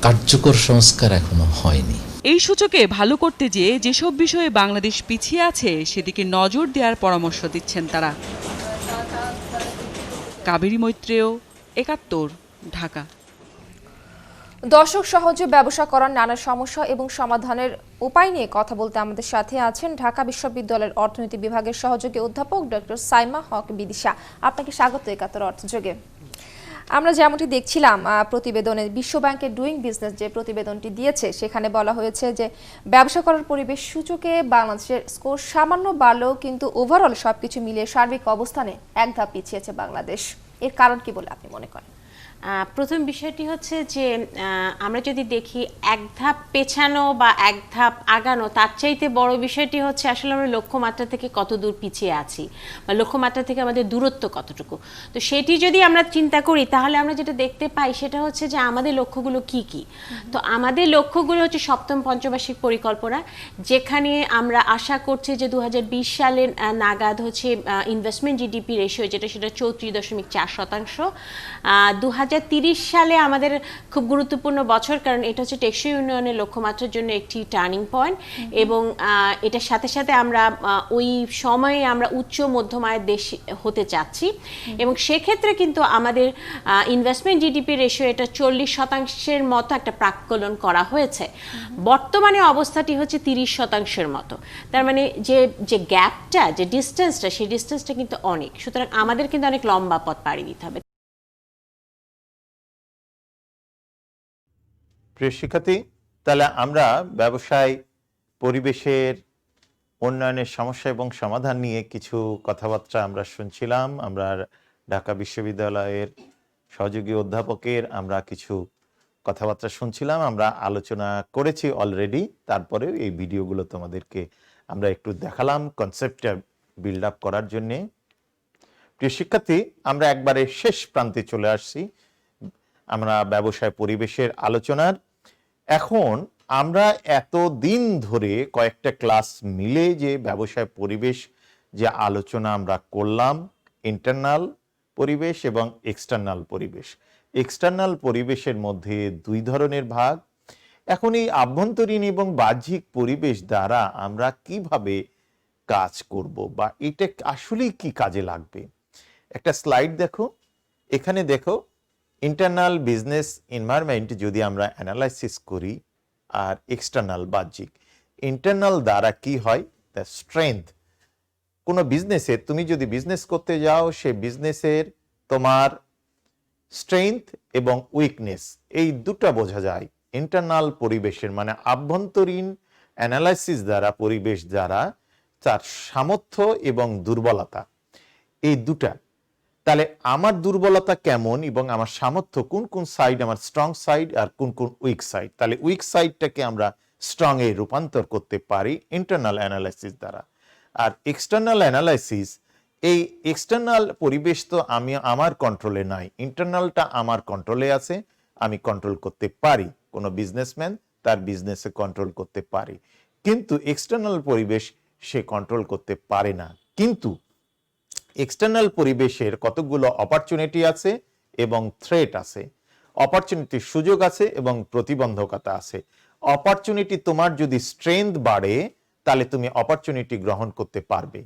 কার্যকর সংস্কার এখনো হয়নি। এই সূচকে ভালো করতে যেয়ে যেসব বিষয়ে বাংলাদেশ পিছিয়ে আছে সেদিকে নজর দেওয়ার পরামর্শ দিচ্ছেন তারা। কাবেরী মৈত্রেয়, 71, ঢাকা। দর্শক, সহজে ব্যবসা করার নানা সমস্যা এবং সমাধানের উপায় নিয়ে কথা বলতে আমাদের সাথে আছেন ঢাকা বিশ্ববিদ্যালয়ের অর্থনীতি বিভাগের সহযোগী অধ্যাপক ডক্টর সাইমা হক বিদিশা। আপনাকে স্বাগত 71 অর্থযোগে। আমরা যেমনটি দেখছিলাম প্রতিবেদনে, বিশ্ব ব্যাংকের ডুইং বিজনেস যে প্রতিবেদনটি দিয়েছে সেখানে বলা হয়েছে যে ব্যবসা করার পরিবেশ সূচকে বাংলাদেশের স্কোর সামান্য বাড়লেও কিন্তু ওভারঅল সবকিছু মিলিয়ে সার্বিক অবস্থানে এক ধাপ পিছিয়েছে বাংলাদেশ। এর কারণ কি বলে আপনি মনে করেন? প্রথম বিষয়টি হচ্ছে যে আমরা যদি দেখি এক ধাপ পেছানো বা এক ধাপ আগানো, তার চাইতে বড় বিষয়টি হচ্ছে আসলে আমরা লক্ষ্যমাত্রা থেকে কত দূর পিছিয়ে আছি বা লক্ষ্যমাত্রা থেকে আমাদের দূরত্ব কতটুকু। তো সেটি যদি আমরা চিন্তা করি তাহলে আমরা যেটা দেখতে পাই সেটা হচ্ছে যে আমাদের লক্ষ্যগুলো কি কি। তো আমাদের লক্ষ্যগুলো হচ্ছে সপ্তম পঞ্চবার্ষিক পরিকল্পনা, যেখানে আমরা আশা করছি যে 2020 সালের নাগাদ হচ্ছে ইনভেস্টমেন্ট জিডিপি রেশিও যেটা সেটা 34.4%। 2030 সালে আমাদের খুব গুরুত্বপূর্ণ বছর, কারণ এটা হচ্ছে টেকসই উন্নয়নের লক্ষ্যমাত্রার জন্য একটি টার্নিং পয়েন্ট, এবং এটার সাথে সাথে আমরা ওই সময়ে আমরা উচ্চ মধ্যম আয়ের দেশ হতে চাচ্ছি, এবং সেক্ষেত্রে কিন্তু আমাদের ইনভেস্টমেন্ট জিডিপি রেশিও এটা 40% মতো একটা প্রাক্কলন করা হয়েছে। বর্তমানে অবস্থাটি হচ্ছে 30% মতো। তার মানে যে গ্যাপটা, যে ডিস্টেন্সটা, সেই ডিস্টেন্সটা কিন্তু অনেক। সুতরাং আমাদের কিন্তু অনেক লম্বা পথ পাড়ি দিতে হবে। প্রিয় শিক্ষার্থী, তাহলে আমরা ব্যবসায় পরিবেশের উন্নয়নের সমস্যা এবং সমাধান নিয়ে কিছু কথাবার্তা আমরা শুনছিলাম। আমরা ঢাকা বিশ্ববিদ্যালয়ের সহযোগী অধ্যাপকের আমরা কিছু কথাবার্তা শুনছিলাম, আমরা আলোচনা করেছি অলরেডি। তারপরেও এই ভিডিওগুলো তোমাদেরকে আমরা একটু দেখালাম কনসেপ্টটা বিল্ড আপ করার জন্যে। প্রিয় শিক্ষার্থী, আমরা একবারে শেষ প্রান্তে চলে আসছি আমরা ব্যবসায় পরিবেশের আলোচনার। এখন আমরা এতদিন ধরে কয়েকটা ক্লাস মিলে যে ব্যবসায় পরিবেশ যে আলোচনা আমরা করলাম, ইন্টারনাল পরিবেশ এবং এক্সটার্নাল পরিবেশ। এক্সটার্নাল পরিবেশের মধ্যে দুই ধরনের ভাগ। এখন এই আভ্যন্তরীণ এবং বাহ্যিক পরিবেশ দ্বারা আমরা কিভাবে কাজ করব বা এটা আসলেই কি কাজে লাগবে। একটা স্লাইড দেখো, এখানে দেখো ইন্টারনাল বিজনেস এনভায়রনমেন্ট যদি আমরা অ্যানালাইসিস করি আর এক্সটার্নাল বাহ্যিক। ইন্টারনাল দ্বারা কি হয়, দ্য স্ট্রেংথ। কোনো বিজনেসে তুমি যদি বিজনেস করতে যাও, সে বিজনেসের তোমার স্ট্রেংথ এবং উইকনেস এই দুটো বোঝা যায় ইন্টারনাল পরিবেশের, মানে আভ্যন্তরীণ অ্যানালাইসিস দ্বারা পরিবেশ দ্বারা তার সামর্থ্য এবং দুর্বলতা এই দুটা। তাহলে আমার দুর্বলতা কেমন এবং আমার সামর্থ্য কোন কোন সাইড, আমার স্ট্রং সাইড আর কোন কোন উইক সাইড। তাহলে উইক সাইডটাকে আমরা স্ট্রং এ রূপান্তর করতে পারি ইন্টারনাল অ্যানালাইসিস দ্বারা। আর এক্সটার্নাল অ্যানালাইসিস, এই এক্সটার্নাল পরিবেশ তো আমার কন্ট্রোলে নাই, ইন্টারনালটা আমার কন্ট্রোলে আছে, আমি কন্ট্রোল করতে পারি। কোনো বিজনেসম্যান তার বিজনেসে কন্ট্রোল করতে পারে, কিন্তু এক্সটার্নাল পরিবেশ সে কন্ট্রোল করতে পারে না। কিন্তু এক্সটার্নাল পরিবেশের কতগুলো অপরচুনিটি আছে এবং থ্রেট আছে। অপরচুনিটির সুযোগ আছে এবং প্রতিবন্ধকতা আছে। অপরচুনিটি, তোমার যদি স্ট্রেংথ বাড়ে তাহলে তুমি অপরচুনিটি গ্রহণ করতে পারবে,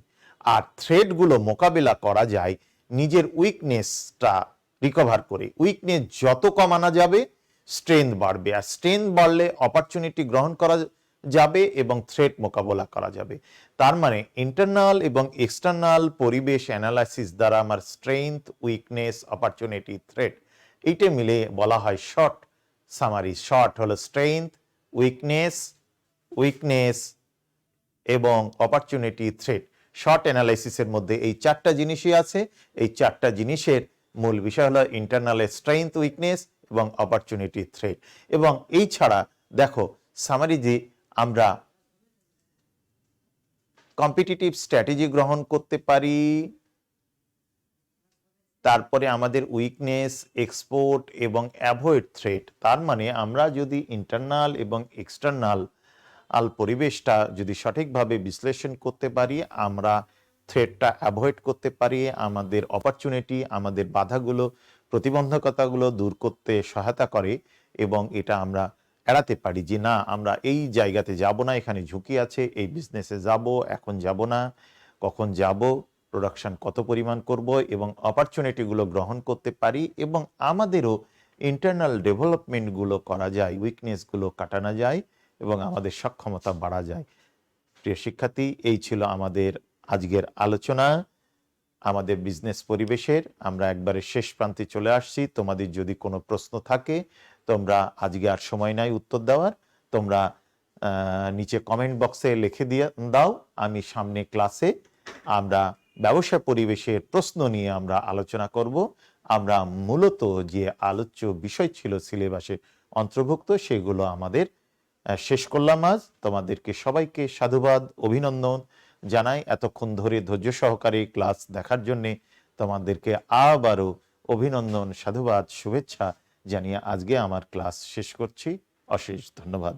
আর থ্রেটগুলো মোকাবেলা করা যায় নিজের উইকনেসটা রিকভার করে। উইকনেস যত কমানো যাবে স্ট্রেংথ বাড়বে, আর স্ট্রেংথ বাড়লে অপরচুনিটি গ্রহণ করা যাবে এবং থ্রেট মোকাবেলা করা যাবে। তার মানে ইন্টারনাল এবং এক্সটার্নাল পরিবেশ অ্যানালাইসিস দ্বারা আমার স্ট্রেংথ, উইকনেস, অপরচুনিটি, থ্রেট এইটা মিলে বলা হয় শর্ট সামারি। শর্ট হলো স্ট্রেংথ, উইকনেস এবং অপরচুনিটি, থ্রেট। শর্ট অ্যানালাইসিসের মধ্যে এই চারটা জিনিসই আছে। এই চারটা জিনিসের মূল বিষয় হলো ইন্টারনালের স্ট্রেংথ, উইকনেস এবং অপরচুনিটি, থ্রেট। এবং এই ছাড়া দেখো সামারি যে আমরা কম্পিটিটিভ স্ট্র্যাটেজি গ্রহণ করতে পারি, তারপরে আমাদের উইকনেস, এক্সপোর্ট এবং অ্যাভয়েড থ্রেট। তার মানে আমরা যদি ইন্টারনাল এবং এক্সটার্নাল পরিবেশটা যদি সঠিকভাবে বিশ্লেষণ করতে পারি, আমরা থ্রেটটা অ্যাভয়েড করতে পারি, আমাদের অপরচুনিটি, আমাদের বাধাগুলো, প্রতিবন্ধকতাগুলো দূর করতে সহায়তা করে, এবং এটা আমরা এড়াতে পারি যে না আমরা এই জায়গাতে যাব না, এখানে ঝুঁকি আছে, এই বিজনেসে যাব, এখন যাব না, কখন যাব, প্রোডাকশন কত পরিমাণ করব, এবং অপরচুনিটিগুলো গ্রহণ করতে পারি, এবং আমাদেরও ইন্টারনাল ডেভেলপমেন্টগুলো করা যায়, উইকনেসগুলো কাটানো যায় এবং আমাদের সক্ষমতা বাড়া যায়। প্রিয় শিক্ষার্থী, এই ছিল আমাদের আজকের আলোচনা আমাদের বিজনেস পরিবেশের। আমরা একবারে শেষ প্রান্তে চলে আসছি। তোমাদের যদি কোনো প্রশ্ন থাকে, তোমরা আজকে আর সময় নাই উত্তর দেওয়ার, তোমরা নিচে কমেন্ট বক্সে লিখে দিয়ে দাও। আমি সামনে ক্লাসে আমরা ব্যবসা পরিবেশের প্রশ্ন নিয়ে আমরা আলোচনা করব। আমরা মূলত যে আলোচ্য বিষয় ছিল সিলেবাসে অন্তর্ভুক্ত সেগুলো আমাদের শেষ করলাম আজ। তোমাদেরকে সবাইকে সাধুবাদ, অভিনন্দন জানাই এতক্ষণ ধরে ধৈর্য সহকারে ক্লাস দেখার জন্য। তোমাদেরকে আবারও অভিনন্দন, সাধুবাদ, শুভেচ্ছা জানিয়ে আজকে আমার ক্লাস শেষ করছি। অশেষ ধন্যবাদ।